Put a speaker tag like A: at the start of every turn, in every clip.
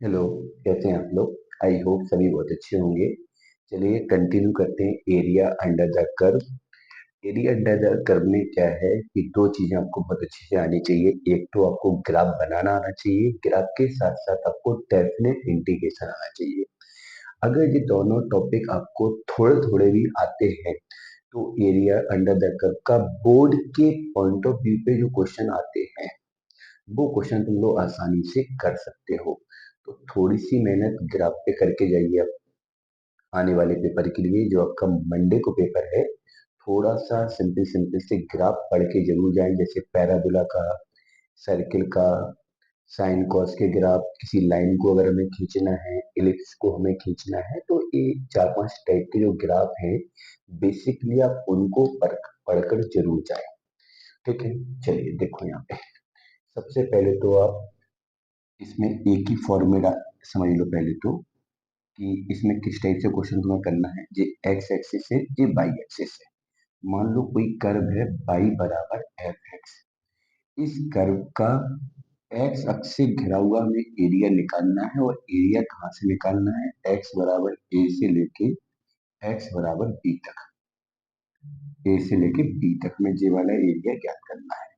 A: Hello. कैसे हैं आप लोग? आई होप सभी बहुत अच्छे होंगे। चलिए कंटिन्यू करते हैं area under the curve. Area under the curve में क्या है कि दो चीजें आपको बहुत अच्छे से आनी चाहिए। एक तो आपको ग्राफ बनाना आना चाहिए, ग्राफ के साथ साथ आपको डेफिनेट इंटीग्रेशन आना चाहिए। अगर ये दोनों टॉपिक आपको थोड़े थोड़े भी आते हैं तो एरिया अंडर द कर्व का बोर्ड के पॉइंट ऑफ व्यू पे जो क्वेश्चन आते हैं वो क्वेश्चन तुम लोग आसानी से कर सकते हो। तो थोड़ी सी मेहनत ग्राफ पे करके जाइए आप आने वाले पेपर के लिए, जो आपका मंडे को पेपर है। थोड़ा सा सिंपल सिंपल से ग्राफ पढ़ के जरूर जाएं, जैसे पैराबोला का, सर्किल का, साइन कॉस के ग्राफ। किसी लाइन को अगर हमें खींचना है, इलिप्स को हमें खींचना है, तो ये चार पांच टाइप के जो ग्राफ हैं बेसिकली आप उनको पढ़कर जरूर जाएं। ठीक है, चलिए देखो यहाँ पे सबसे पहले तो आप इसमें एक ही फॉर्मूला समझ लो पहले तो, कि इसमें किस टाइप से क्वेश्चन तुम्हें करना है। ये एक्स एक्सिस है, ये वाई एक्सिस है। मान लो कोई कर्व है वाई बराबर एफ एक्स। इस कर्व का एक्स अक्ष से घिरा हुआ हमें एरिया निकालना है, और एरिया कहाँ से निकालना है? एक्स बराबर ए से लेके एक्स बराबर बी तक। ए से लेके बी तक में ये वाला एरिया ज्ञात करना है।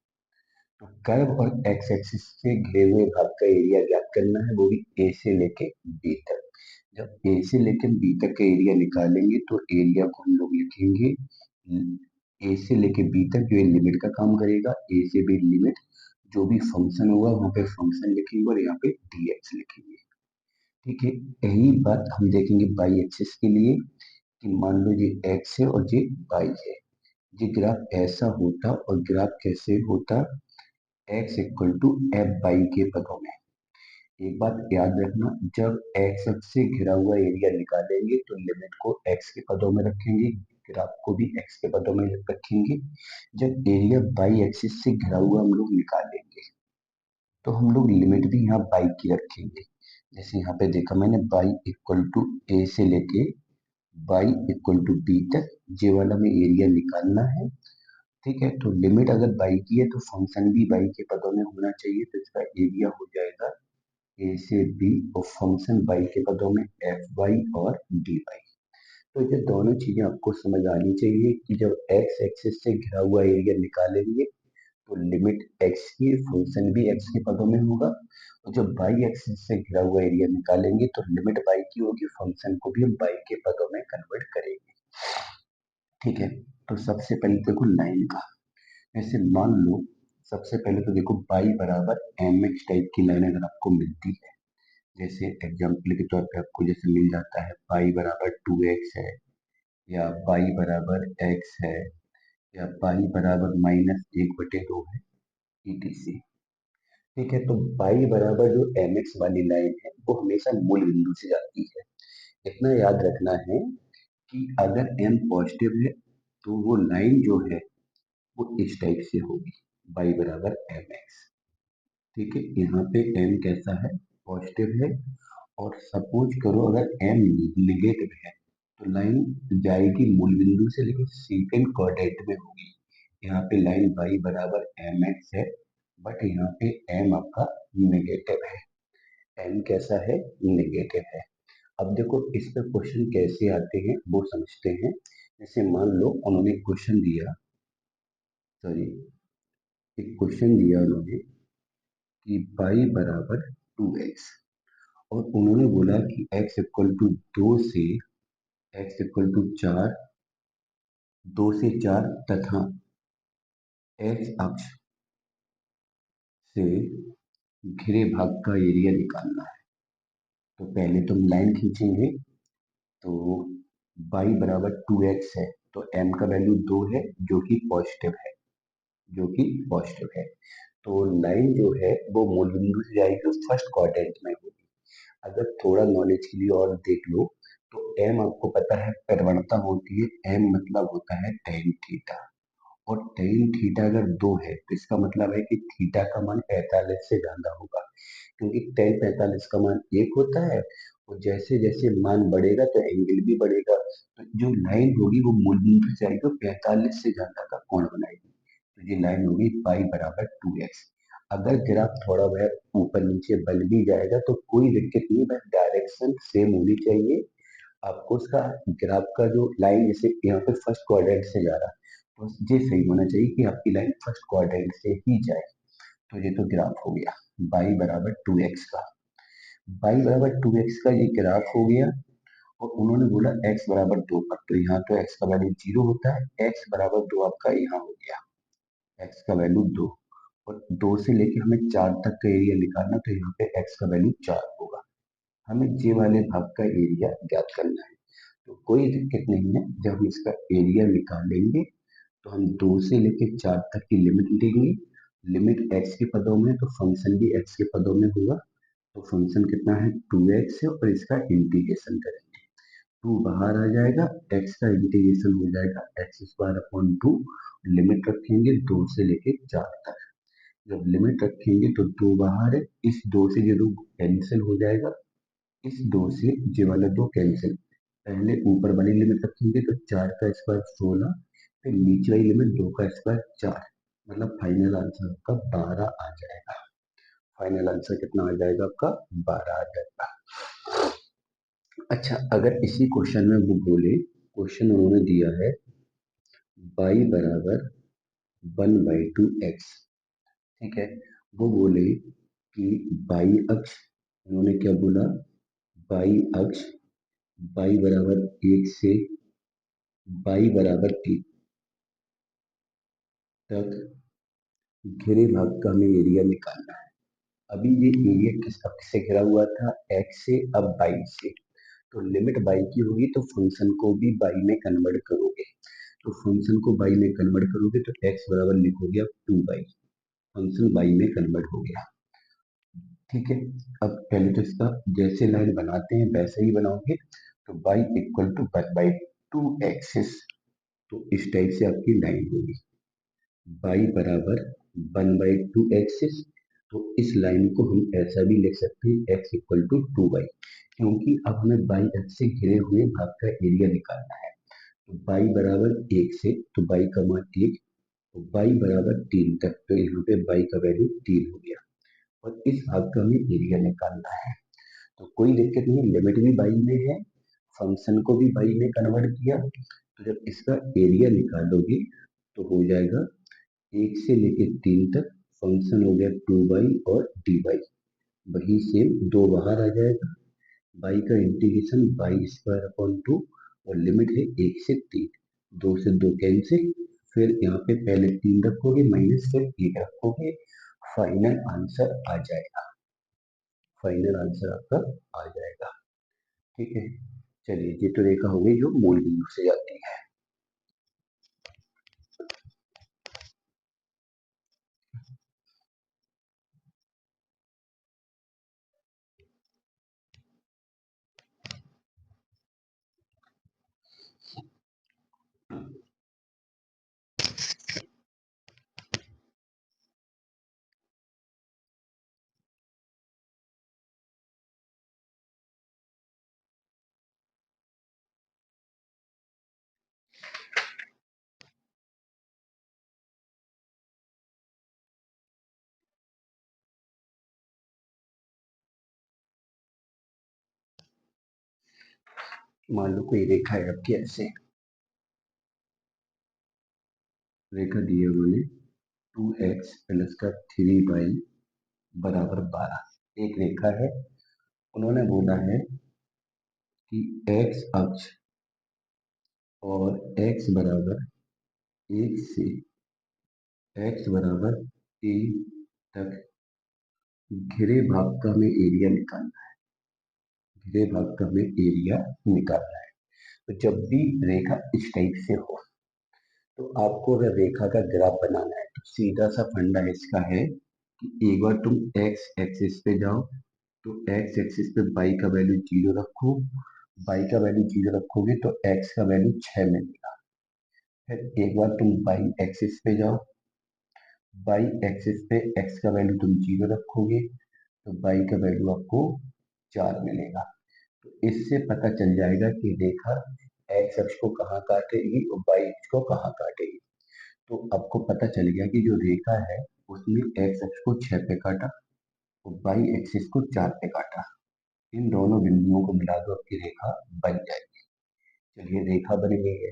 A: तो कर्व और एक्स एक्सिस से घिरे हुए भाग का एरिया ज्ञात करना है, वो भी ए से लेके बी तक। जब ए से लेके बी तक का एरिया निकालेंगे तो एरिया को हम लोग लिखेंगे ए से लेके बी तक, जो ये लिमिट का काम करेगा। ए से बी लिमिट, जो भी फंक्शन होगा वहां पे फंक्शन लिखेंगे और यहाँ पे dx लिखेंगे। ठीक है, यही बात हम देखेंगे बाई एक्सिस के लिए, कि मान लो ये एक्स है और ये वाई है। ये ग्राफ ऐसा होता और ग्राफ कैसे होता? X equal to f by के पदों में। एक बात याद रखना, जब एक्स अक्ष से घिरा हुआ एरिया निकालेंगे तो लिमिट को एक्स के पदों में रखेंगे, ग्राफ को भी एक्स के पदों में रखेंगे। जब एरिया बाई एक्सिस से घिरा हुआ हम लोग निकालेंगे तो हम लोग लिमिट भी यहाँ बाई की रखेंगे। जैसे यहाँ पे देखा मैंने, बाई इक्वल टू ए से लेके बाई इक्वल टू बी तक, ये वाला में एरिया निकालना है। ठीक है, तो लिमिट अगर बाई की है तो फंक्शन भी बाई के पदों में होना चाहिए, तो इसका एरिया हो जाएगा ए से बी, और फंक्शन बाई के पदों में एफ वाई और डी वाई। तो ये दोनों चीजें आपको समझ आनी चाहिए कि जब एक्स एक्सिस से घिरा हुआ एरिया निकालेंगे तो लिमिट एक्स की, फंक्शन भी एक्स के पदों में होगा। और जब बाई एक्सिस से घिरा हुआ एरिया निकालेंगे तो लिमिट बाई की होगी, फंक्शन को भी हम बाई के पदों में कन्वर्ट करेंगे। ठीक है, तो सबसे पहले देखो लाइन का। ऐसे मान लो, सबसे पहले तो देखो बाई बराबर एम एक्स टाइप की लाइन अगर आपको मिलती है, जैसे एग्जाम्पल के तौर पे आपको जैसे मिल जाता है पाई बराबर 2x है, या पाई बराबर x है, या पाई बराबर -1/2 है, etc। ठीक है, तो पाई बराबर जो एम एक्स वाली लाइन है वो हमेशा मूल बिंदु से जाती है। इतना याद रखना है कि अगर m पॉजिटिव है तो वो लाइन जो है वो इस टाइप से होगी, पाई बराबर एम एक्स। ठीक है, यहाँ पे m कैसा है? पॉजिटिव है। और सपोज करो अगर m निगेटिव है तो लाइन जाएगी मूल बिंदु से, लेकिन सेकंड क्वाड्रेंट में होगी। यहाँ पे लाइन y बराबर एम एक्स है, बट यहाँ पे m आपका नेगेटिव है। m कैसा है? नेगेटिव है। अब देखो इस पे क्वेश्चन कैसे आते हैं वो समझते हैं। जैसे मान लो उन्होंने क्वेश्चन दिया, सॉरी, एक क्वेश्चन दिया उन्होंने कि y बराबर 2x, और उन्होंने बोला कि x इक्वल टू 2 से x इक्वल टू 4, 2 से 4 तथा x अक्ष से घिरे भाग का एरिया निकालना है। तो पहले तुम लाइन खींचेंगे, तो y बराबर 2x है, तो m का वैल्यू 2 है, जो कि पॉजिटिव है, जो कि पॉजिटिव है। तो लाइन जो है वो मूल बिंदु से जाएगी, फर्स्ट क्वाड्रेंट में होगी। अगर थोड़ा नॉलेज के लिए और देख लो, तो m आपको पता है प्रवणता होती है, m मतलब होता है टेन थीटा। और टेन थीटा अगर 2 है तो इसका मतलब है कि थीटा का मान 45 से ज्यादा होगा, क्योंकि टेन 45 का मान 1 होता है। और जैसे जैसे मान बढ़ेगा तो एंगल भी बढ़ेगा, तो जो लाइन होगी वो मूल बिंदु से आएगी और 45 से ज्यादा का कोण बनाएगी। तो ये लाइन होगी पाई बराबर 2x। अगर ग्राफ थोड़ा बहुत ऊपर नीचे बन भी जाएगा तो कोई दिक्कत नहीं, बस डायरेक्शन सेम होनी चाहिए। आपको उसका ग्राफ का जो लाइन जैसे यहाँ पे फर्स्ट क्वाड्रेंट से जा रहा है तो ये सही होना चाहिए कि आपकी लाइन फर्स्ट क्वाड्रेंट से ही जाए। तो ये तो ग्राफ हो गया y बराबर 2x का। y बराबर 2x का ये ग्राफ हो गया। और उन्होंने बोला x बराबर 2 पर, तो यहाँ तो x का वैल्यू 0 होता है, x बराबर 2 आपका यहाँ हो गया, x का वैल्यू 2। और 2 से लेके हमें 4 तक का एरिया निकालना, तो यहाँ पे x का वैल्यू 4 होगा। हमें जे वाले भाग का एरिया ज्ञात करना है। तो कोई दिक्कत नहीं है, जब हम इसका एरिया निकालेंगे तो हम 2 से लेके 4 तक की लिमिट लेंगे। लिमिट x के पदों में, तो फंक्शन भी x के पदों में होगा। तो फंक्शन कितना है 2x है, और इसका इंटीग्रेशन करेंगे, 2 बाहर आ जाएगा, x का इंटीग्रेशन हो जाएगा एक्स स्क्वायर अपॉन 2। लिमिट रखेंगे 2 से लेके 4 तक। जब लिमिट रखेंगे तो 2 बाहर है, इस 2 से ये 2 कैंसिल हो जाएगा, इस 2 से ये वाला 2 कैंसिल। पहले ऊपर वाली लिमिट रखेंगे तो 4 का स्क्वायर 16, फिर नीचे वाली लिमिट 2 का स्क्वायर 4, मतलब फाइनल आंसर आपका 12 आ जाएगा। फाइनल आंसर कितना आ जाएगा आपका 12 आ जाएगा। अच्छा, अगर इसी क्वेश्चन में वो बोले, क्वेश्चन उन्होंने दिया है y बराबर 1/2x, ठीक है। वो बोले कि y अक्ष, उन्होंने क्या बोला, y अक्ष y बराबर 1 से y बराबर 3 तक घिरे भाग का हमें एरिया निकालना है। अभी ये एरिया किस अक्ष से घिरा हुआ था, x से, अब y से। तो लिमिट y की होगी तो फंक्शन को भी y में कन्वर्ट करोगे, तो फंक्शन को y में कन्वर्ट करोगे तो x बराबर लिखोगे अब 2y, फंक्शन y में कन्वर्ट हो गया, ठीक है। अब पहले तो इसका जैसे लाइन बनाते हैं वैसे ही बनाओगे, तो y इक्वल टू 1/2 एक्सिस, तो इस टाइप से आपकी लाइन होगी, y बराबर 1/2 एक्सिस। तो इस लाइन को हम ऐसा भी लिख सकते हैं x इक्वल टू 2y, क्योंकि अब हमें y अक्ष से घिरे हुए भाग का एरिया निकालना है। तो y बराबर 1 से, तो y का मान 1, तो y बराबर 3 तक, तो यहाँ पे y का वैल्यू 3 हो गया, और इस भाग का हमें एरिया निकालना है। तो कोई दिक्कत नहीं, लिमिट भी y में है, फंक्शन को भी y में कन्वर्ट किया, तो जब इसका एरिया निकालोगे तो हो जाएगा 1 से लेके 3 तक, फंक्शन हो गया 2y और dy, वही सेम 2 बाहर आ जाएगा, y का इंटीग्रेशन y स्क्वायर अपॉन 2, और लिमिट है 1 से 3, 2 से 2 कैंसिल, फिर यहाँ पे पहले 3 रखोगे माइनस, फिर 1 रखोगे, फाइनल आंसर आ जाएगा। फाइनल आंसर आपका आ जाएगा, ठीक है। चलिए, ये तो रेखा हो गई जो मूल बिंदु से जाती है। मान लो कोई रेखा है आपकी ऐसे, रेखा दी है उन्होंने 2x प्लस का 3y बराबर 12, एक रेखा है। उन्होंने बोला है कि x अक्ष और x बराबर 1 से x बराबर 3 तक घिरे भाग का हमें एरिया निकालना है। घिरे भाग का हमें एरिया निकालना है। तो जब भी रेखा इस टाइप से हो, तो आपको अगर रेखा का ग्राफ बनाना है तो सीधा सा फंडा इसका है कि एक बार तुम x एक्सिस पे जाओ, तो x एक्सिस पे y का वैल्यू 0 रखो, y का वैल्यू 0 रखोगे तो x का वैल्यू 6 मिलेगा। फिर एक बार तुम y एक्सिस पे जाओ, y एक्सिस पे x का वैल्यू तुम 0 रखोगे, तो y का वैल्यू आपको 4 मिलेगा। तो इससे पता चल जाएगा कि रेखा x अक्ष को कहाँ काटेगी और y अक्ष को कहाँ काटेगी। तो आपको पता चल गया कि जो रेखा है उसमें एक्स अक्ष को 6 पे काटा और वाई एक्सिस को 4 पे काटा। इन दोनों बिंदुओं को मिला दो, आपकी रेखा बन जाएगी। चलिए रेखा बन गई है।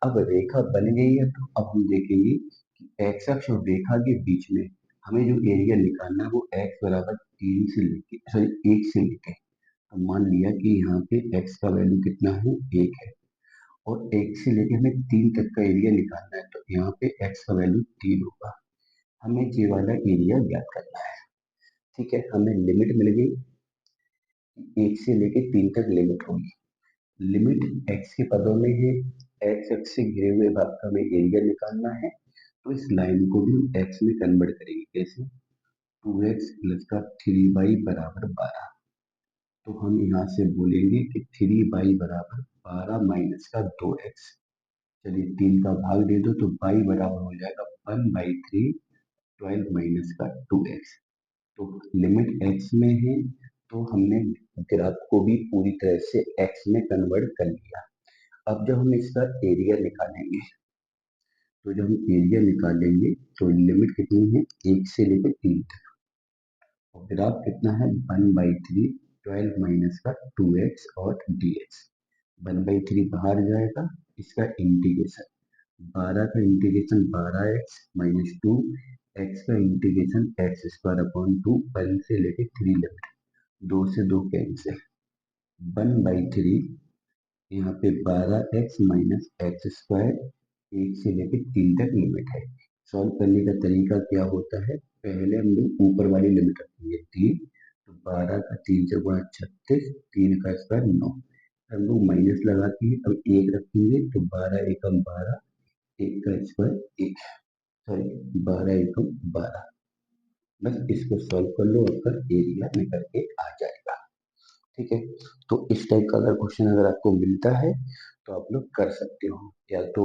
A: अब रेखा बन गई है तो अब हम देखेंगे कि एक्स अक्ष और रेखा के बीच में हमें जो एरिया निकालना है वो एक्स बराबर 3 से लेके सॉरी 1 से लेके, तो मान लिया कि यहाँ पे एक्स का वैल्यू कितना है 1 है और 1 से लेके हमें 3 तक का एरिया निकालना है, तो यहाँ पे एक्स का वैल्यू 3 होगा। हमें ये वाला एरिया ज्ञात करना है। ठीक है, हमें लिमिट मिल गई, 1 से लेके 3 तक लिमिट होगी। लिमिट एक्स के पदों में है, एक्स एक्स से घिरे हुए भाग का हमें एरिया निकालना है, तो इस लाइन को भी हम एक्स में कन्वर्ट करेंगे। कैसे? 2x प्लस का 3y बराबर 12। तो हम यहाँ से बोलेंगे कि 3y बराबर 12 माइनस का 2x। चलिए 3 का भाग दे दो तो y बराबर हो जाएगा 1/3 12 माइनस का 2x। तो लिमिट x में है तो हमने ग्राफ को भी पूरी तरह से x में कन्वर्ट कर लिया। अब जब हम इसका एरिया निकालेंगे, तो जब हम एरिया निकालेंगे तो लिमिट कितनी है 1 से लेकर 3 तक, और ग्राफ कितना है 1/3 12 माइनस का 2x और dx। 1/3 बाहर जाएगा, इसका इंटीग्रेशन 12 का इंटीग्रेशन 12x माइनस 2 x का इंटीग्रेशन एक्स स्क्वायर अपॉन 2 1 से लेके 3 लिमिट 2 से 2 कैंसिल 1/3 यहाँ पे 12x माइनस एक्स स्क्वायर 1 से लेके 3 तक लिमिट है। सॉल्व करने का तरीका क्या होता है, पहले हम लोग ऊपर वाली लिमिट रखेंगे 3, तो 12 का 3 से गुणा 36, 3 का स्क्वायर 9, हम लोग माइनस लगाते हैं। अब 1 रखेंगे तो 12 एकम 12, 1 का स्क्वायर 1, सॉरी 12 एकम 12। बस इसको सॉल्व कर लो, आपका एरिया निकल के आ जाएगा। ठीक है, तो इस टाइप का अगर क्वेश्चन अगर आपको मिलता है तो आप लोग कर सकते हो। या तो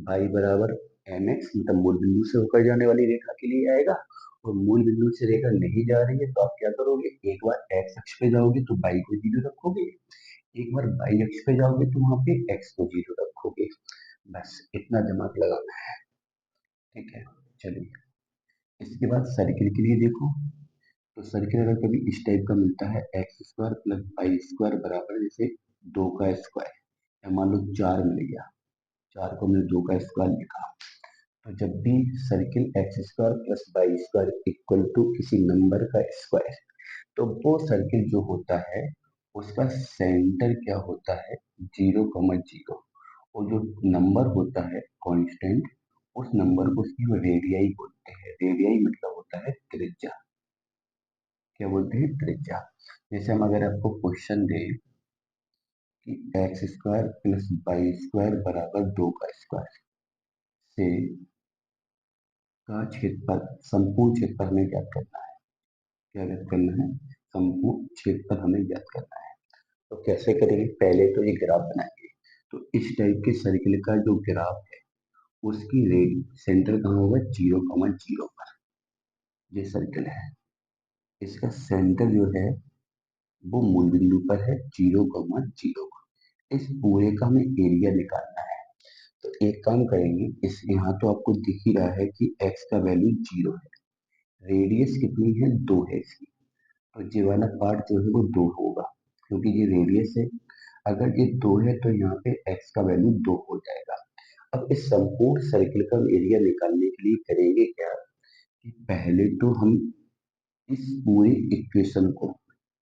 A: y बराबर mx मतलब मूल बिंदु से होकर जाने वाली रेखा के लिए आएगा, और मूल बिंदु से रेखा नहीं जा रही है तो आप क्या करोगे, एक बार x अक्ष पे जाओगे तो y को 0 रखोगे, एक बार y अक्ष पे जाओगे तो वहां पे x को 0 रखोगे। बस इतना दिमाग लगाना है। ठीक है, चलिए इसके बाद सर्किल के लिए देखो। तो सर्किल अगर कभी इस टाइप का मिलता है x square plus Y square बराबर जैसे 2 का स्क्वायर, या मान लो 4 मिल गया, 4 को हमने 2 का स्क्वायर लिखा, तो जब भी circle x square plus Y square equal to किसी नंबर का स्क्वायर, तो वो सर्किल जो होता है उसका सेंटर क्या होता है 0,0, और जो नंबर होता है कांस्टेंट, उस नंबर को उसकी रेडियाई बोलते हैं। रेडियाई मतलब होता है त्रिज्या। क्या बोलते हैं, त्रिज्या। जैसे हम अगर आपको क्वेश्चन दें कि x square plus Y square बराबर 2 का स्क्वायर से का क्षेत्रफल, संपूर्ण क्षेत्रफल हमें ज्ञात करना है। क्या ज्ञात करना है, संपूर्ण क्षेत्रफल हमें ज्ञात करना है। तो कैसे करेंगे, पहले तो ये ग्राफ बनाएंगे। तो इस टाइप के सर्किल का जो ग्राफ है उसकी रेड सेंटर कहाँ होगा 0,0 पर। ये सर्किल है, इसका सेंटर जो है वो मूल बिंदु पर है 0,0। इस पूरे का हमें एरिया निकालना है। तो एक काम करेंगे, इस यहाँ तो आपको दिख ही रहा है कि x का वैल्यू 0 है, रेडियस कितनी है 2 है इसकी, तो ये वाला पार्ट जो है वो 2 होगा क्योंकि ये रेडियस है। अगर ये 2 है तो यहाँ पे x का वैल्यू 2 हो जाएगा। अब इस संपूर्ण सर्किल का एरिया निकालने के लिए करेंगे क्या, कि पहले तो हम इस पूरी इक्वेशन को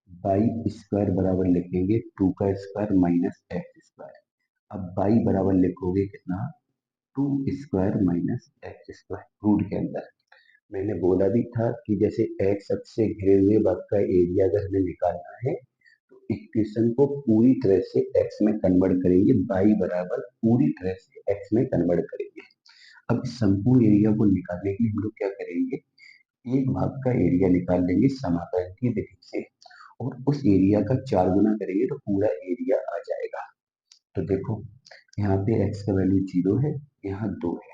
A: y स्क्वायर बराबर लिखेंगे 2 का स्क्वायर माइनस एक्स स्क्वायर। अब y बराबर लिखोगे कितना 2 square minus x square root के अंदर। मैंने बोला भी था कि जैसे एक्स अक्ष से घिरे हुए भाग का एरिया अगर हमें निकालना है तो इक्वेशन को पूरी तरह से एक्स में कन्वर्ट करेंगे, y बराबर पूरी तरह से एक्स में कन्वर्ट करेंगे। अब इस संपूर्ण एरिया को निकालने के लिए हम लोग क्या करेंगे, एक भाग का एरिया निकाल लेंगे समाकलन की विधि से, और उस एरिया का 4 गुना करेंगे तो पूरा एरिया आ जाएगा। तो देखो यहाँ पे x का वैल्यू 0 है, यहाँ 2 है,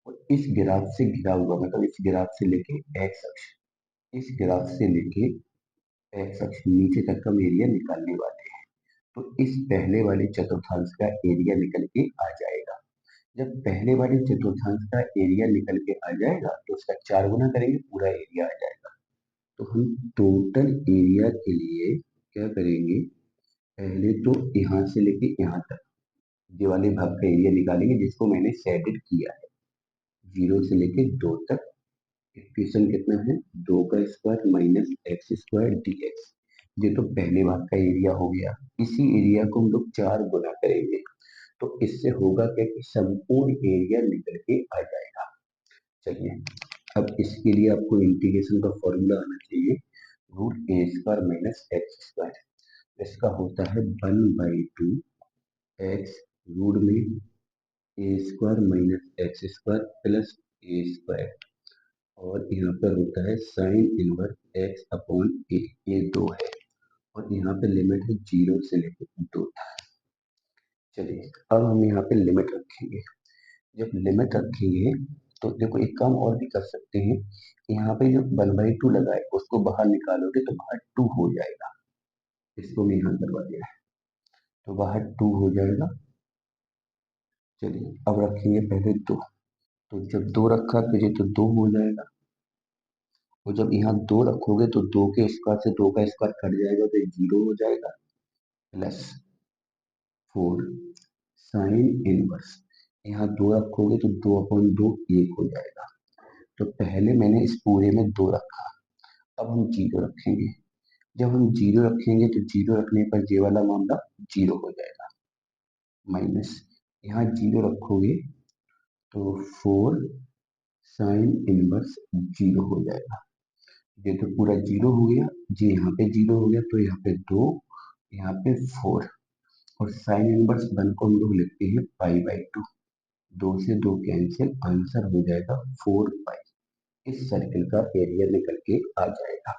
A: और इस ग्राफ से घिरा हुआ मतलब इस ग्राफ से लेके x अक्ष, इस ग्राफ से लेके x अक्ष नीचे तक का एरिया निकालने वाले हैं। तो इस पहले वाले चतुर्थांश का एरिया निकल के आ जाएगा। जब पहले वाले चतुर्थांश का एरिया निकल के आ जाएगा तो उसका 4 गुना करेंगे, पूरा एरिया आ जाएगा। तो हम टोटल एरिया के लिए क्या करेंगे, पहले तो यहाँ से लेके यहाँ तक ये वाले भाग का एरिया निकालेंगे जिसको मैंने शेडेड किया है, 0 से लेके 2 तक। इक्वेशन कितना है, 2 का square minus x square dx। ये तो पहले भाग का एरिया हो गया। इसी एरिया को हम लोग 4 गुना करेंगे तो इससे होगा क्या कि संपूर्ण एरिया निकल के आ जाएगा। चलिए, अब इसके लिए आपको इंटीग्रेशन का फॉर्मूला आना चाहिए, root A square minus x square. इसका होता है 1/2 एक्स रूट में A square minus x square plus A square, और यहाँ पर होता है sine inverse X upon A, ये 2 है, और यहाँ पे लिमिट है 0 से लेकर 2 तक। चलिए, अब हम यहाँ पे लिमिट रखेंगे। जब लिमिट रखेंगे तो देखो एक काम और भी कर सकते हैं, यहाँ पे जो 1/2 लगा है उसको बाहर निकालोगे तो बाहर 2 हो जाएगा। इसको मैं यहाँ करवा दिया है तो बाहर 2 हो जाएगा। चलिए, अब रखेंगे पहले 2, तो जब 2 रखा तो ये तो 2 हो जाएगा, और जब यहाँ 2 रखोगे तो 2 के स्क्वायर से 2 का स्क्वायर कट जाएगा तो 0 हो जाएगा, प्लस 4 साइन इनवर्स, यहाँ 2 रखोगे तो 2/2 1 हो जाएगा। तो पहले मैंने इस पूरे में 2 रखा, अब हम 0 रखेंगे। जब हम 0 रखेंगे तो 0 रखने पर ये वाला मामला 0 हो जाएगा, माइनस यहाँ 0 रखोगे तो 4 साइन इनवर्स 0 हो जाएगा। ये तो पूरा 0 हो गया, ये यहाँ पे 0 हो गया, तो यहाँ पे 2, यहाँ पे 4, और साइन इनवर्स 1 को हम लोग लिखते हैं π/2। 2 से 2 कैंसिल, आंसर हो जाएगा 4π। इस सर्किल का एरिया निकल के आ जाएगा।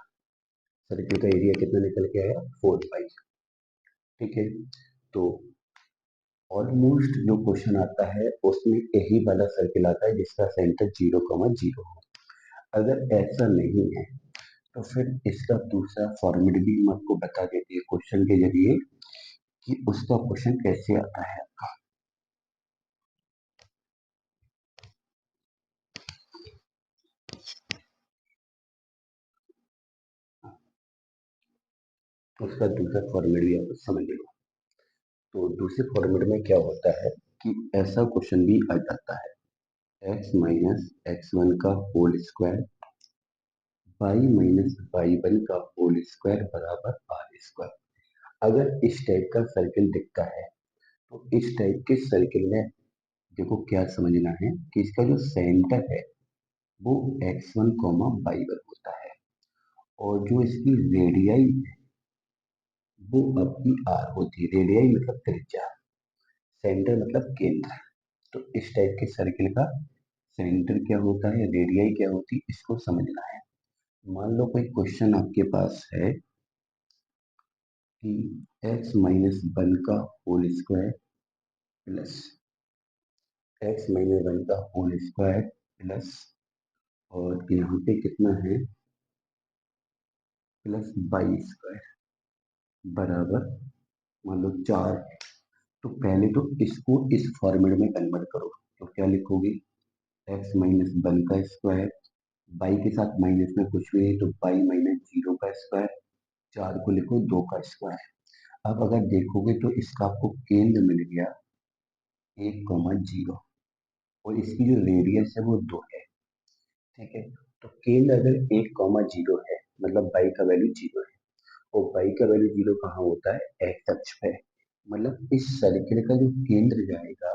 A: सर्किल का एरिया कितना निकल के आया, 4π। ठीक है, तो ऑलमोस्ट जो क्वेश्चन आता है उसमें यही वाला सर्किल आता है जिसका सेंटर 0,0 हो। अगर ऐसा नहीं है तो फिर इसका दूसरा फॉर्मेट भी हम आपको बता देते हैं क्वेश्चन के जरिए कि उसका क्वेश्चन कैसे आता है। उसका दूसरा फॉर्मेट भी आप समझ लो। तो दूसरे फॉर्मेट में क्या होता है कि ऐसा क्वेश्चन भी आ जाता है, x माइनस x1 का whole square y minus y1 का होल स्क्वायर बराबर आर स्क्वायर। अगर इस टाइप का सर्किल दिखता है तो इस टाइप के सर्किल में देखो क्या समझना है कि इसका जो सेंटर है वो x1 y1 होता है, और जो इसकी रेडियाई है वो आपकी r होती है। रेडियाई मतलब त्रिज्या, सेंटर मतलब केंद्र। तो इस टाइप के सर्किल का सेंटर क्या होता है, रेडियाई क्या होती है, इसको समझना है। मान लो कोई क्वेश्चन आपके पास है कि x माइनस 1 का whole square plus x minus 1 का होल स्क्वायर प्लस, और यहाँ पे कितना है, प्लस बाई स्क्वायर बराबर मान लो 4। तो पहले तो इसको इस फॉर्मेट में कन्वर्ट करो, तो क्या लिखोगे, x माइनस 1 का स्क्वायर, बाई के साथ माइनस में कुछ भी नहीं तो बाई माइनस 0 का स्क्वायर, 4 को लिखो 2 का स्क्वायर। अब अगर देखोगे तो इसका आपको केंद्र मिल गया 1,0, और इसकी जो रेडियस है वो 2 है। ठीक है, तो केंद्र अगर 1,0 है मतलब बाई का वैल्यू 0 है, और बाई का वैल्यू 0 कहाँ होता है, एक्स अक्ष पे। मतलब इस सर्किल का जो केंद्र जाएगा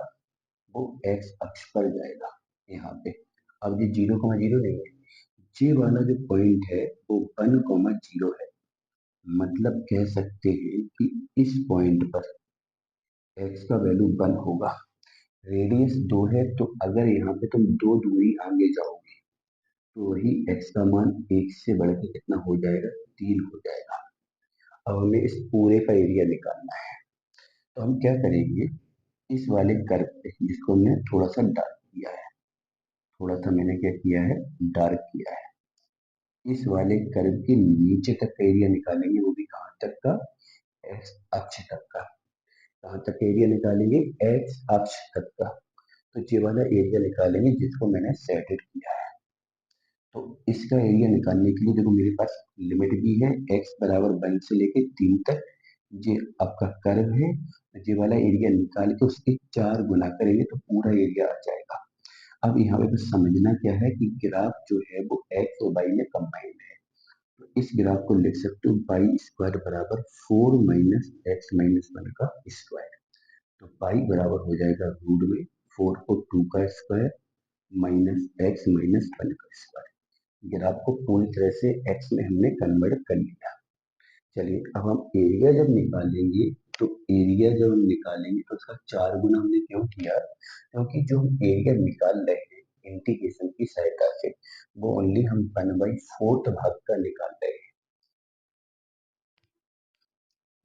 A: वो एक्स अक्ष पर जाएगा यहाँ पे। अब ये 0,0 नहीं है, ये वाला जो पॉइंट है वो 1,0 है। मतलब कह सकते हैं कि इस पॉइंट पर एक्स का वैल्यू 1 होगा। रेडियस 2 है, तो अगर यहाँ पे तुम 2 दूरी आगे जाओगे तो वही एक्स का मान 1 से बढ़ के कितना हो जाएगा, 3 हो जाएगा। अब हमें इस पूरे का एरिया निकालना है, तो हम क्या करेंगे, इस वाले कर्व पे जिसको हमने थोड़ा सा डार्क किया है, थोड़ा सा मैंने क्या किया है, डार्क किया है, इस वाले कर्व के नीचे तक का एरिया निकालेंगे, वो भी कहाँ तक का, एक्स अक्ष तक का। कहाँ तक एरिया निकालेंगे, एक्स अक्ष तक का। तो ये वाला एरिया निकालेंगे जिसको मैंने सेटेड किया है। तो इसका एरिया निकालने के लिए देखो मेरे पास लिमिट भी है, x बराबर 1 से लेके 3 तक। ये आपका कर्व है, तो ये वाला एरिया निकाल के उसके 4 गुना करेंगे तो पूरा एरिया आ जाएगा। अब यहाँ पे बस समझना क्या है कि ग्राफ जो है वो x और y में कंबाइंड है। तो इस ग्राफ को लिख सकते हो वाई स्क्वायर बराबर 4 माइनस एक्स माइनस 1 का स्क्वायर। तो पाई बराबर हो जाएगा रूट में 4 को 2 का स्क्वायर माइनस एक्स माइनस 1 का स्क्वायर। ग्राफ को पूरी तरह से एक्स में हमने कन्वर्ट कर लिया। चलिए अब हम एरिया जब निकालेंगे, तो एरिया जब हम निकालेंगे तो उसका 4 गुना हमने क्यों किया, क्योंकि जो हम एरिया निकाल रहे हैं इंटीग्रेशन की सहायता से वो ओनली हम 1/4 भाग का निकाल रहे हैं।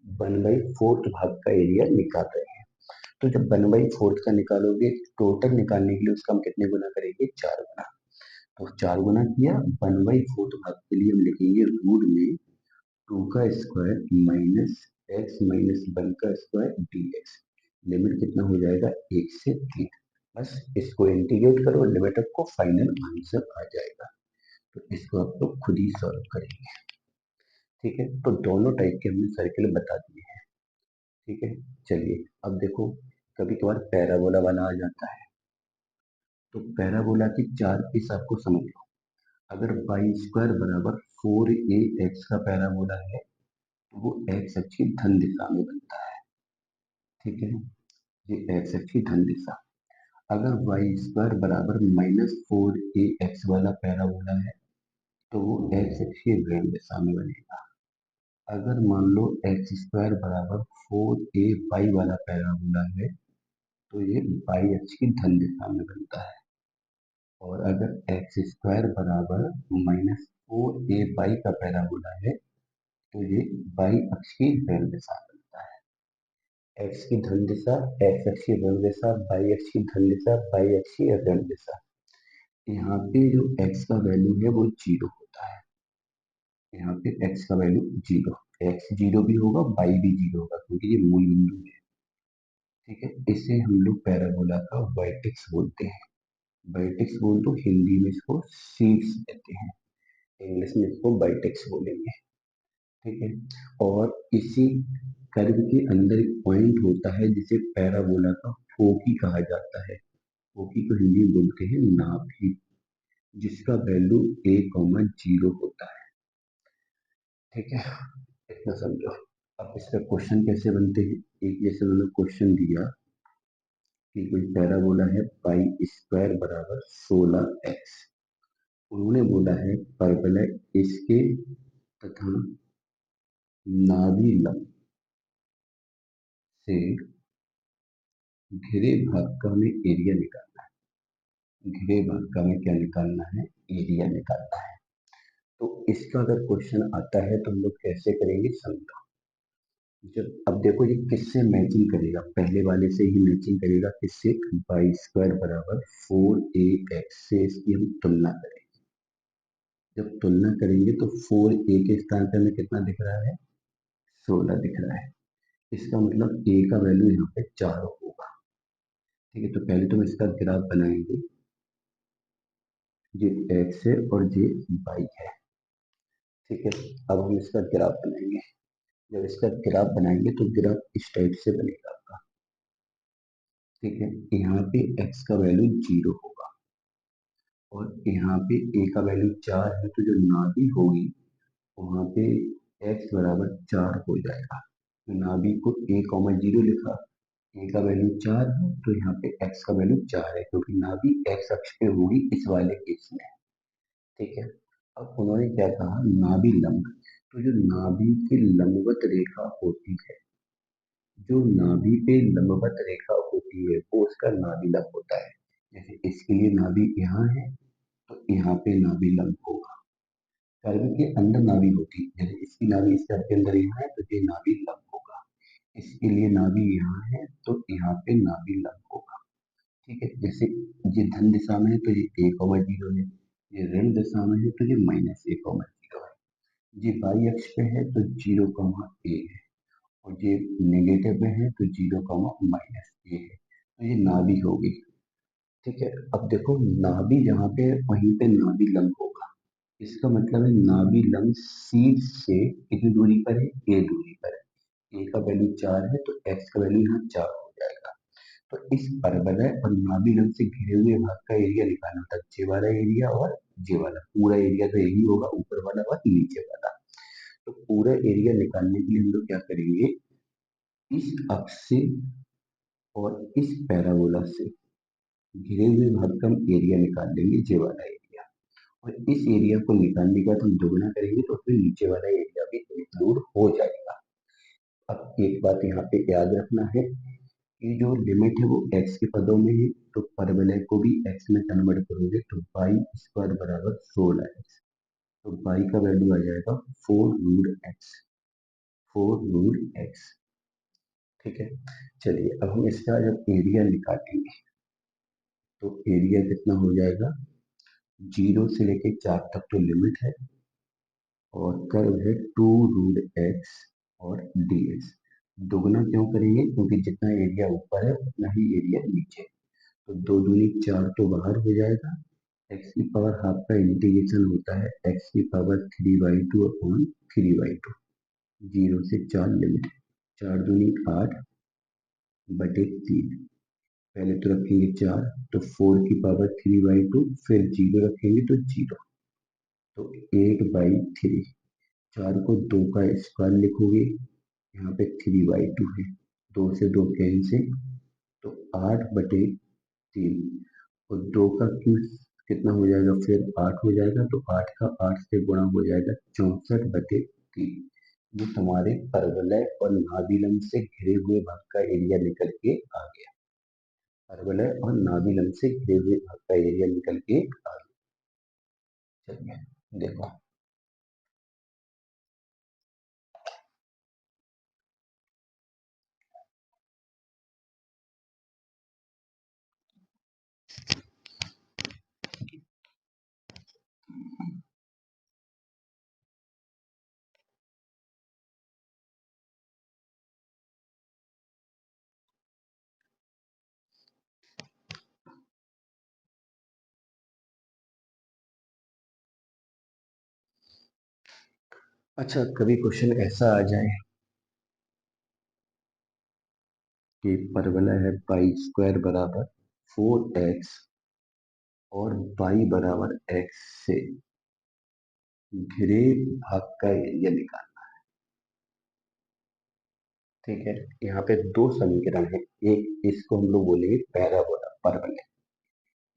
A: 1/4 भाग का एरिया निकाल रहे हैं। तो जब 1/4 का निकालोगे टोटल निकालने के लिए उसका हम कितने गुना करेंगे, 4 गुना। तो 4 गुना किया, 1/4 भाग के लिए हम लिखेंगे रूट में 2 का स्क्वायर माइनस एक्स माइनस 1 का स्क्वायर dx। लिमिट कितना हो जाएगा, 1 से 3। बस इसको इंटीग्रेट करो, लिमिट आपको फाइनल आंसर आ जाएगा। तो इसको आप लोग खुद ही सॉल्व करेंगे। ठीक है, तो दोनों टाइप के हमने सर्किल बता दिए हैं। ठीक है, चलिए अब देखो कभी कभार पैराबोला वाला आ जाता है। तो पैराबोला की 4 पीस आपको समझ लो। अगर वाई स्क्वायर बराबर 4ax का पैराबोला है तो वो एक्स अक्ष की धन दिशा में बनता है। ठीक है, ये एक्स अक्ष की धन दिशा। अगर वाई स्क्वायर बराबर -4ax वाला पैराबोला है तो वो एक्स अक्ष की ऋण दिशा में बनेगा। अगर मान लो एक्स स्क्वायर बराबर 4ay वाला पैराबोला है तो ये वाई अक्ष की धन दिशा में बनता है। और अगर एक्स स्क्वायर बराबर -4ay का पैराबोला है तो ये वाई अक्ष की ऋण दिशा बनता है। एक्स की धन दिशा, एक्स अक्ष की ऋण दिशा, वाई अक्ष की धन दिशा, वाई अक्ष की ऋण दिशा। यहाँ पे जो एक्स का वैल्यू है वो जीरो होता है। यहाँ पे एक्स का वैल्यू जीरो, एक्स जीरो भी होगा, वाई भी जीरो होगा क्योंकि ये मूल बिंदु है। ठीक है, इसे हम लोग पैराबोला का वर्टेक्स बोलते हैं। वर्टेक्स बोल तो हिंदी में इसको शीर्ष कहते हैं, इंग्लिश में इसको वर्टेक्स बोलेंगे। ठीक है, और इसी कर्व के अंदर एक पॉइंट होता है जिसे पैराबोला का फोकी कहा जाता है। फोकी को हिंदी में बोलते हैं नाभि, जिसका वैल्यू a, 0 होता है। ठीक है, इतना समझो। अब इसका क्वेश्चन कैसे बनते हैं, एक जैसे उन्होंने क्वेश्चन दिया कि कोई पैराबोला है पाई स्क्वायर बराबर 16x। उन्होंने बोला है परवलय इसके तथा नाभि लंब से घिरे भाग का हमें एरिया निकालना है। घिरे भाग का हमें क्या निकालना है, एरिया निकालना है। तो इसका अगर क्वेश्चन आता है तो हम लोग कैसे करेंगे समझो। जब अब देखो ये किससे मैचिंग करेगा, पहले वाले से ही मैचिंग करेगा। किससे, वाई स्क्वायर बराबर 4ax से इसकी हम तुलना करेंगे। जब तुलना करेंगे तो 4a के स्थान पे हमें कितना दिख रहा है, 16 दिख रहा है। इसका मतलब a का वैल्यू यहाँ पे 4 होगा। ठीक है, तो पहले तो हम इसका ग्राफ बनाएंगे। ये x है और ये y है। ठीक है, अब हम इसका ग्राफ बनाएंगे। जब इसका ग्राफ बनाएंगे तो ग्राफ इस टाइप से बनेगा आपका। ठीक है, यहाँ पे x का वैल्यू 0 होगा और यहाँ पे a का वैल्यू 4 है, तो जो नाभि होगी वहाँ पे x बराबर 4 हो जाएगा। तो नाभि को a, 0 लिखा, a का वैल्यू 4 है तो यहाँ पे x का वैल्यू 4 है क्योंकि नाभि x अक्ष पे होगी इस वाले केस में। ठीक है, अब उन्होंने क्या कहा, नाभि लंब। तो जो नाभि की लंबवत रेखा होती है, जो नाभि पे लंबवत रेखा होती है वो उसका नाभि लंब होता है। जैसे इसके लिए नाभि यहाँ है तो यहाँ पे नाभि लंब होगा। कर्व के अंदर नाभि होती है, जैसे इसकी नाभि इस कर्व के अंदर यहाँ है तो ये नाभि लंब होगा। इसके लिए नाभि यहाँ है तो यहाँ पे नाभि लंब होगा। ठीक है, जैसे ये धन दिशा में है तो ये a, 0 है, ये ऋण दिशा में है तो ये -a, 0 है। ये वाई अक्ष पे है तो 0, a है और ये नेगेटिव में है तो 0, -a है। तो ये नाभि होगी। ठीक है। अब देखो नाभि जहाँ पे वहीं पे नाभि लंब होगा, इसका मतलब है नाभि लंब शीर्ष से कितनी दूरी पर है, ए दूरी पर है। ए का वैल्यू 4 है तो एक्स का वैल्यू यहाँ 4 हो जाएगा। तो इस परवलय और नाभि लंब से घिरे हुए भाग का एरिया निकालना होता है, जे वाला एरिया और जे वाला, पूरा एरिया तो यही होगा, ऊपर वाला और नीचे वाला। तो पूरा एरिया निकालने के लिए हम लोग क्या करेंगे, इस अक्ष से और इस पैराबोला से घिरे हुए भाग का हम एरिया निकाल लेंगे, जे वाला एरिया। और इस एरिया को निकालने के बाद हम दोगुना करेंगे तो फिर नीचे वाला एरिया भी इंक्लूड हो जाएगा। अब एक बात यहाँ पे याद रखना है कि जो लिमिट है वो एक्स के पदों में है, तो परवलय को भी एक्स में कन्वर्ट करोगे तो बाई स्क्वायर बराबर 16 एक्स। तो बाई का वैल्यू आ जाएगा 4√x, 4√x। ठीक है। चलिए अब हम इसका जब एरिया निकालेंगे तो एरिया कितना हो जाएगा, 0 से लेके 4 तक तो लिमिट है, और कर्व है 2√x और dx। दोगुना क्यों करेंगे, क्योंकि जितना एरिया ऊपर है उतना ही एरिया नीचे। तो 2×2 = 4 तो बाहर हो जाएगा। एक्स की पावर हाफ का इंटीग्रेशन होता है एक्स की पावर 3/2 अपॉन 3/2। 0 से 4 लिमिट, 4×2 = 8/3। पहले तो रखेंगे 4, तो 4 की पावर 3/2, फिर 0 रखेंगे तो 0, तो 8/3। 4 को 2 का स्क्वायर लिखोगे, यहाँ पे 3/2 है, 2 से 2 कैंसिल, तो 8/3। और 2 का क्यूब कितना हो जाएगा, फिर 8 हो जाएगा, तो 8 का 8 से गुणा हो जाएगा, 64/3। ये तुम्हारे परवलय और नाभिलंब से घिरे हुए भाग का एरिया निकल के आ गया। परवलय और नाभिलंब से घिरे हुए भाग का एरिया निकल के आ गया। चलिए देखो। अच्छा, कभी क्वेश्चन ऐसा आ जाए कि परवलय है पाई स्क्वायर बराबर 4x और y बराबर x से घिरे भाग का एरिया निकालना। ठीक है। यहाँ पे दो समीकरण है, एक इसको हम लोग बोलेंगे पैराबोला परवलय,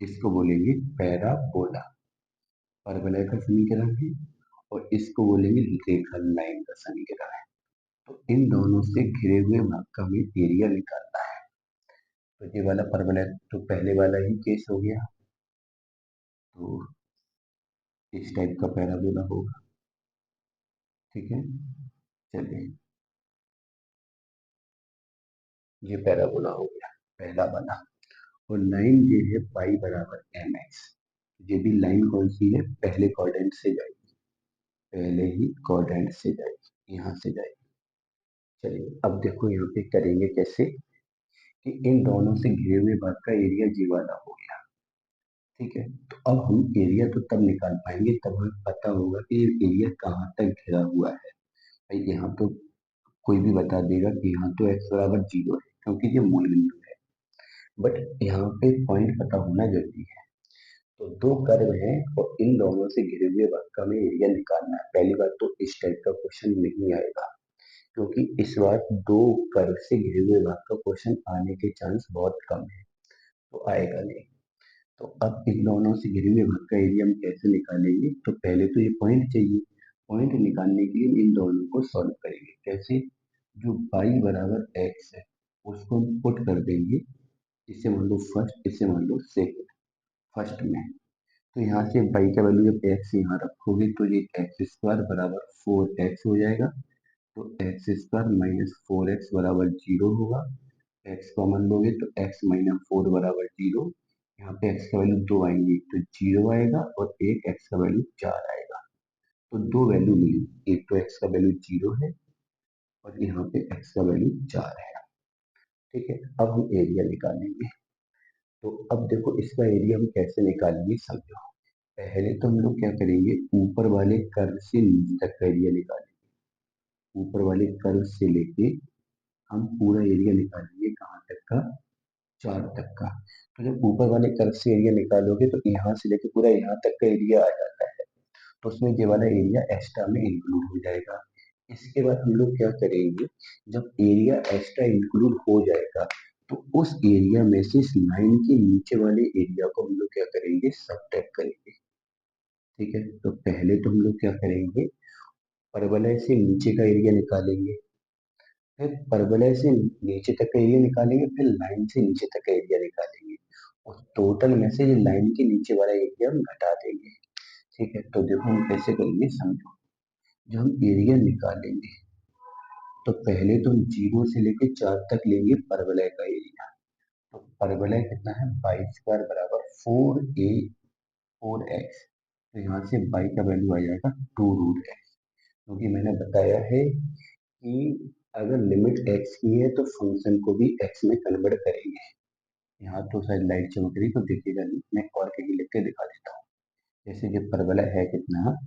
A: इसको बोलेंगे पैराबोला परवलय का समीकरण है, और इसको बोलेंगे रेखा लाइन का समीकरण है। तो इन दोनों से घिरे हुए भाग का हमें एरिया निकालना है। तो ये वाला परवलय तो पहले वाला ही केस हो गया, तो इस टाइप का पैराबोला होगा। ठीक है। चलिए ये पैराबोला हो गया पहला वाला। और लाइन ये है पाई बराबर एम एक्स। ये भी लाइन कौन सी है, पहले क्वाड्रेंट से जाएगी, पहले ही क्वाड्रेंट से जाएगी, यहाँ से जाएगी। चलिए अब देखो यहाँ पे करेंगे कैसे, कि इन दोनों से घिरे हुए भाग का एरिया जी वाला हो गया। ठीक है। तो अब हम एरिया तो तब निकाल पाएंगे तब हमें पता होगा कि ये एरिया कहाँ तक घिरा हुआ है। भाई यहाँ तो कोई भी बता देगा कि यहाँ तो x बराबर 0 है, क्योंकि ये मूल बिंदु है। बट यहाँ पे पॉइंट पता होना जरूरी है। तो दो कर्व हैं और इन दोनों से घिरे हुए भाग का हमें एरिया निकालना है। पहली बात तो इस टाइप का क्वेश्चन नहीं आएगा, क्योंकि इस बार दो कर्व से घिरे हुए भाग का क्वेश्चन आने के चांस बहुत कम है, तो आएगा नहीं। तो अब इन दोनों से घिरे हुए भाग का एरिया हम कैसे निकालेंगे, तो पहले तो ये पॉइंट चाहिए। पॉइंट निकालने के लिए इन दोनों को सॉल्व करेंगे कैसे, जो y बराबर x है उसको हम पुट कर देंगे, इसे मान लो फर्स्ट, इसे मान लो सेकंड। फर्स्ट में तो यहाँ से y का वैल्यू जब x यहाँ रखोगे तो ये x² बराबर 4x हो जाएगा। तो x² माइनस 4x बराबर 0 होगा। x कॉमन लोगे तो x माइनस 4 बराबर 0। यहाँ पे x का वैल्यू 2 आएंगे तो 0 आएगा, और एक x का वैल्यू 4 आएगा। तो दो वैल्यू मिली, एक तो x का वैल्यू 0 है और यहाँ पे x का वैल्यू 4 है। ठीक है। अब हम एरिया निकालेंगे। तो अब देखो इसका एरिया हम कैसे निकालेंगे समझो। पहले तो हम लोग क्या करेंगे, ऊपर वाले कर्व से नीचे तक का एरिया निकालेंगे। ऊपर वाले कर्व से लेके हम पूरा एरिया निकालेंगे कहाँ तक का, 4 तक का। तो जब ऊपर वाले कर्व से एरिया निकालोगे तो यहाँ से लेके पूरा यहाँ तक का एरिया आ जाता है। तो उसमें ये वाला एरिया एक्स्ट्रा में इंक्लूड हो जाएगा। इसके बाद हम लोग क्या करेंगे, जब एरिया एक्स्ट्रा इंक्लूड हो जाएगा तो उस एरिया में से इस लाइन के नीचे वाले एरिया को हम लोग क्या करेंगे, सबट्रैक्ट करेंगे। ठीक है, तो पहले तो हम लोग क्या करेंगे, परवलय से नीचे का एरिया निकालेंगे, फिर परवलय से नीचे तक का एरिया निकालेंगे, फिर लाइन से नीचे तक का एरिया निकालेंगे। और टोटल में से ये लाइन के नीचे वाला एरिया हम घटा देंगे। ठीक है, तो देखो हम कैसे करेंगे समझो। जब हम एरिया निकालेंगे तो पहले तो हम 0 से लेके 4 तक लेंगे परवलय का एरिया। तो परवलय कितना है, बाई स्क्वायर बराबर 4x। तो यहाँ से बाई का वैल्यू आ जाएगा 2√x। क्योंकि मैंने बताया है कि अगर लिमिट x की है तो फंक्शन को भी x में कन्वर्ट करेंगे। यहाँ तो शायद लाइट चमक रही तो देखिएगा नहीं, मैं और कहीं लिख के दिखा देता हूँ। जैसे कि परवलय है कितना,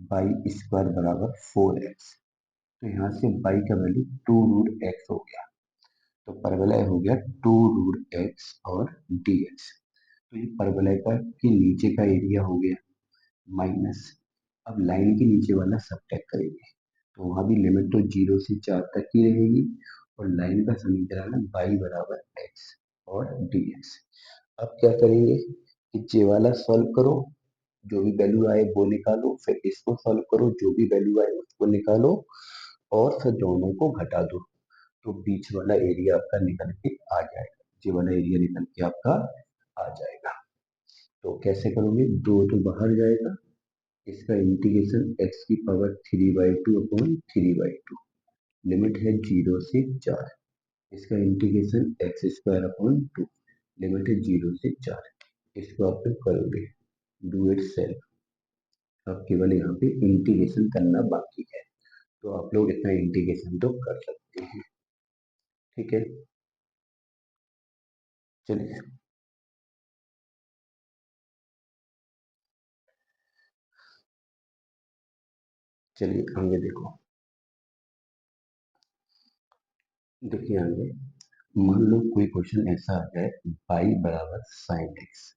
A: बाई स्क्वायर बराबर 4x। तो यहाँ से बाई का वैल्यू 2√x हो गया। तो परवलय हो गया 2√x और dx। तो ये परवलय का के नीचे का एरिया हो गया माइनस। अब लाइन के नीचे वाला सबट्रैक्ट करेंगे। तो वहां भी लिमिट तो 0 से 4 तक की रहेगी। और लाइन का समीकरण है y बराबर x और dx। अब क्या करेंगे कि ये वाला सॉल्व करो, जो भी वैल्यू आए वो निकालो, फिर इसको सॉल्व करो, जो भी वैल्यू आए उसको निकालो, और फिर दोनों को घटा दो। तो बीच वाला एरिया आपका निकल के आ जाएगा, ये वाला एरिया निकल के आपका आ जाएगा। तो कैसे करोगे, दो तो बाहर जाएगा, इसका इंटीग्रेशन x की पावर 3/2 अपॉन 3/2। लिमिट है 0 से 4। इसका integration x square upon 2। Limit है 0 से 4। इसको आप फिर करोगे, डू इट सेल्फ। अब केवल यहाँ पे इंटीग्रेशन करना बाकी है। तो आप लोग इतना इंटीग्रेशन तो कर सकते हैं। ठीक है, चलिए चलिए आगे देखो। देखिए आगे, मान लो कोई क्वेश्चन ऐसा आ जाए, y बराबर साइन एक्स,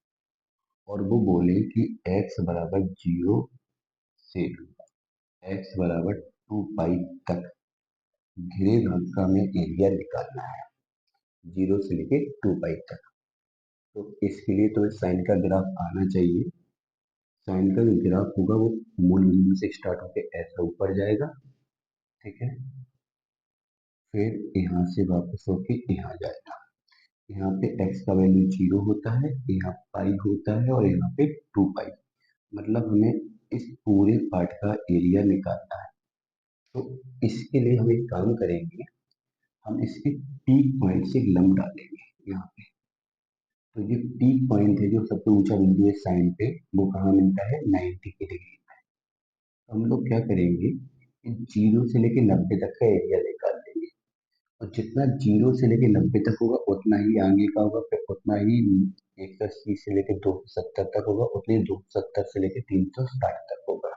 A: और वो बोले कि x बराबर 0 से x बराबर 2 पाई तक घिरे भाग का हमें एरिया निकालना है, 0 से लेके 2 पाई तक। तो इसके लिए तो साइन का ग्राफ आना चाहिए। साइन का जो ग्राफ होगा वो मूल बिंदु से स्टार्ट होकर ऐसा ऊपर जाएगा। ठीक है, फिर यहाँ से वापस होके यहाँ जाएगा। यहाँ पे x का वैल्यू 0 होता है, यहाँ पाई होता है, और यहाँ पे 2 पाई। मतलब हमें इस पूरे पार्ट का एरिया निकालना है। तो इसके लिए हम एक काम करेंगे, हम इसके पीक पॉइंट से एक लंब डालेंगे यहाँ पे। तो ये पीक पॉइंट है जो सबसे ऊंचा बिंदु है साइन पे, वो कहाँ मिलता है, 90 के डिग्री। तो हम लोग क्या करेंगे, 0 से लेके 90 तक का एरिया निकाल लेंगे। और जितना 0 से लेके 90 तक होगा उतना ही आगे का होगा, फिर उतना ही 180 से लेके 270 तक होगा, उतने 270 से लेके 360 तक होगा।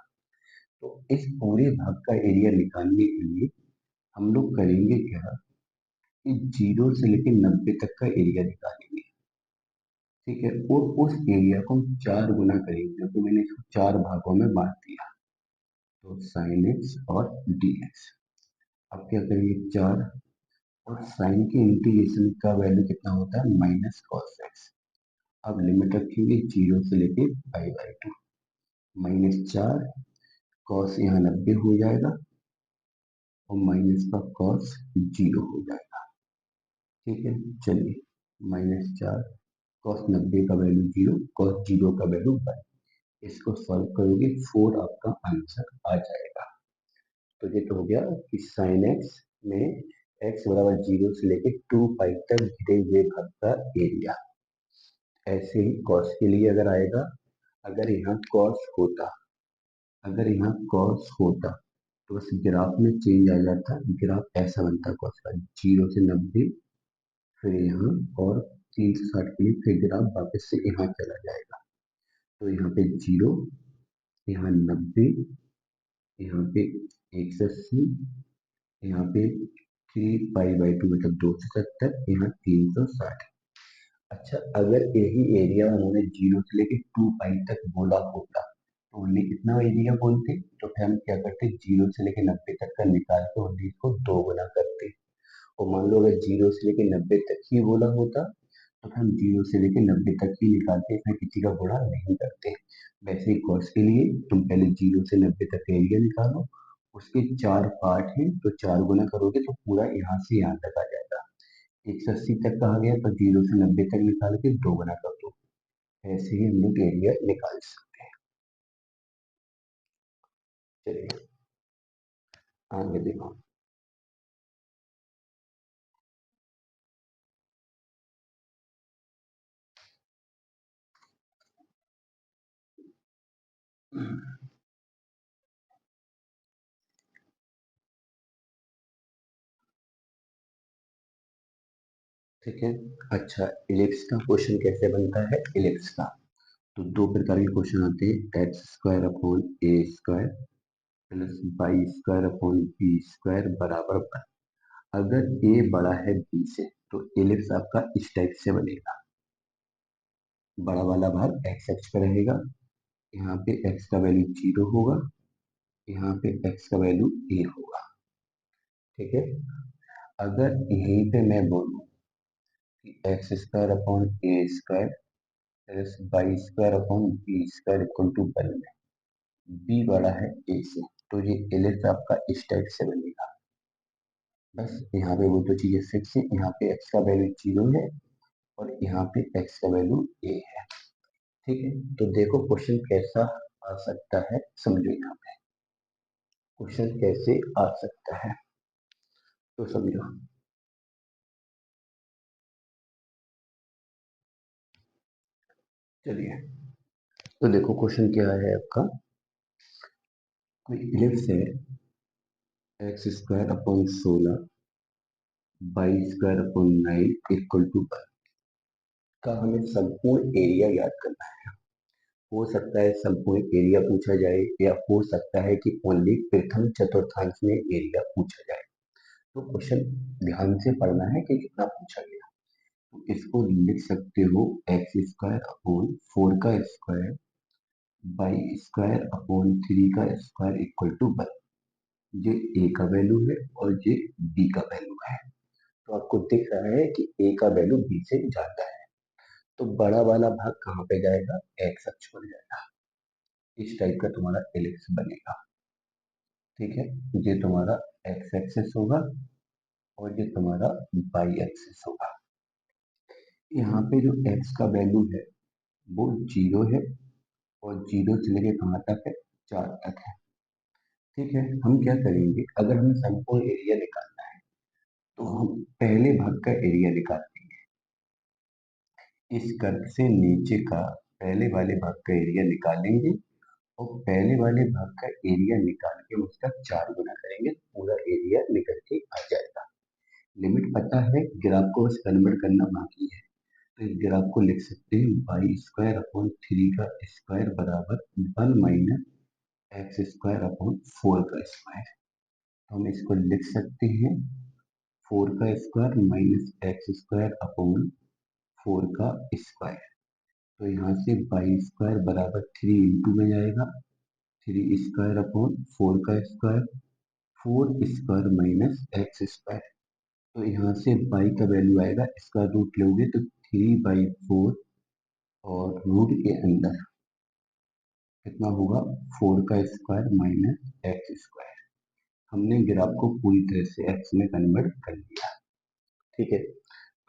A: तो इस पूरे भाग का एरिया निकालने के लिए हम लोग करेंगे क्या, कि 0 से लेके 90 तक का एरिया निकालेंगे। ठीक है, और उस एरिया को हम 4 गुना करेंगे, क्योंकि मैंने इसको 4 भागों में बांट दिया। तो साइन एक्स और डी एक्स। अब क्या करेंगे, 4, और साइन के इंटीग्रेशन का वैल्यू कितना होता है, माइनस कॉस एक्स। अब लिमिट रखेंगे 0 से लेके पाई/2। -4 कॉस यहाँ 90 हो जाएगा, और माइनस का कॉस 0 हो जाएगा। ठीक है, चलिए, -4 कॉस 90 का वैल्यू 0, कॉस 0 का वैल्यू 1। इसको सॉल्व करोगे 4 आपका आंसर आ जाएगा। तो ये तो हो गया कि साइन एक्स में एक्स बराबर 0 से लेके 2 पाई तक घिरे हुए भाग का एरिया। ऐसे ही कॉस के लिए अगर आएगा, अगर यहाँ कॉस होता, अगर यहाँ कॉस होता तो बस ग्राफ में चेंज आ जाता। ग्राफ ऐसा बनता कॉस का, 0 से 90, फिर यहाँ और 360 के लिए फिर ग्राफ वापस से यहाँ चला जाएगा। तो यहाँ पे 0, यहाँ 90, यहाँ पे 180, यहाँ पे 3 पाई/2 मतलब 270, यहाँ 360। अच्छा, अगर यही एरिया उन्होंने 0 से लेके 2 पाई तक बोला होता तो उन्हें कितना एरिया बोलते, तो फिर हम क्या करते, 0 से लेके 90 तक का निकाल के उन्हें इसको 2 गुना करते। और मान लो अगर 0 से लेके 90 तक ही बोला होता तो फिर हम 0 से लेके 90 तक ही निकालते, इसमें किसी का गुणा नहीं करते। वैसे ही कॉस के लिए तुम पहले 0 से 90 तक एरिया निकालो, उसके 4 पार्ट हैं तो 4 गुना करोगे तो पूरा यहाँ से यहाँ तक आ जाएगा। 180 तक कहा गया तो 0 से 90 तक निकाल के 2 गुना कर दो। ऐसे ही हम लोग एरिया निकाल सकते हैं। चलिए आगे देखो। ठीक है। अच्छा, इलिप्स का क्वेश्चन कैसे बनता है, इलिप्स का तो दो प्रकार के क्वेश्चन आते हैं, एक्स स्क्वायर अपॉन ए square plus Y square upon B square बराबर 1। अगर ए बड़ा है बी से तो इलिप्स आपका इस टाइप से बनेगा। बड़ा वाला भाग एक्स एक्स पे रहेगा, यहाँ पे एक्स का वैल्यू 0 होगा, यहाँ पे एक्स का वैल्यू ए होगा। ठीक है। अगर यहीं पे मैं बोलूँ कि x square upon A square plus Y square upon B square equal to 1 में बी बड़ा है ए से, तो ये इलिप्स आपका इस टाइप से बनेगा। बस यहाँ पे वो तो चीजें फिक्स है, यहाँ पे एक्स का वैल्यू 0 है और यहाँ पे एक्स का वैल्यू ए है। ठीक है। तो देखो क्वेश्चन कैसा आ सकता है, समझो यहाँ पे क्वेश्चन कैसे आ सकता है तो समझो। चलिए, तो देखो क्वेश्चन क्या है आपका, कोई इलिप्स है x square upon 16 y square upon 9 equal to 1 का हमें संपूर्ण एरिया याद करना है। हो सकता है संपूर्ण एरिया पूछा जाए या हो सकता है कि ओनली प्रथम चतुर्थांश में एरिया पूछा जाए। तो क्वेश्चन ध्यान से पढ़ना है कि कितना पूछा गया। तो इसको लिख सकते हो एक्स स्क्वायर अपॉन 4 का स्क्वायर बाई स्क्वायर अपॉन 3 का स्क्वायर इक्वल टू 1। ये ए का वैल्यू है और ये बी का वैल्यू है। तो आपको दिख रहा है कि ए का वैल्यू बी से ज्यादा है, तो बड़ा वाला भाग कहाँ पे जाएगा, एक्स अक्ष पर जाएगा। इस टाइप का तुम्हारा एलिप्स बनेगा। ठीक है। ये तुम्हारा एक्स एक्सिस होगा और ये तुम्हारा वाई एक्सिस होगा। यहाँ पे जो एक्स का वैल्यू है वो 0 है और 0 से लेके कहाँ तक है, 4 तक है। ठीक है। हम क्या करेंगे, अगर हमें संपूर्ण एरिया निकालना है तो हम पहले भाग का एरिया निकालेंगे। इस कर्व से नीचे का पहले वाले भाग का एरिया निकालेंगे और पहले वाले भाग का एरिया निकाल के उसका 4 गुना करेंगे, पूरा एरिया निकल के आ जाएगा। लिमिट पता है, ग्राफ को बस कन्वर्ट करना बाकी है। तो इस ग्राफ को लिख सकते हैं वाई स्क्वायर अपॉन 3 का स्क्वायर बराबर 1 माइनस एक्स स्क्वायर अपॉन 4 का स्क्वायर। तो हम इसको लिख सकते हैं 4 का square minus x square upon 4 का स्क्वायर। तो यहाँ से वाई स्क्वायर बराबर 3 इंटू में जाएगा 3 स्क्वायर अपॉन 4 का square, 4 square minus x square. तो यहाँ से वाई का वैल्यू आएगा, इसका रूट लोगे तो 3/4 और रूट के अंदर कितना होगा, 4 का स्क्वायर माइनस एक्स स्क्वायर। हमने ग्राफ को पूरी तरह से एक्स में कन्वर्ट कर लिया। ठीक है।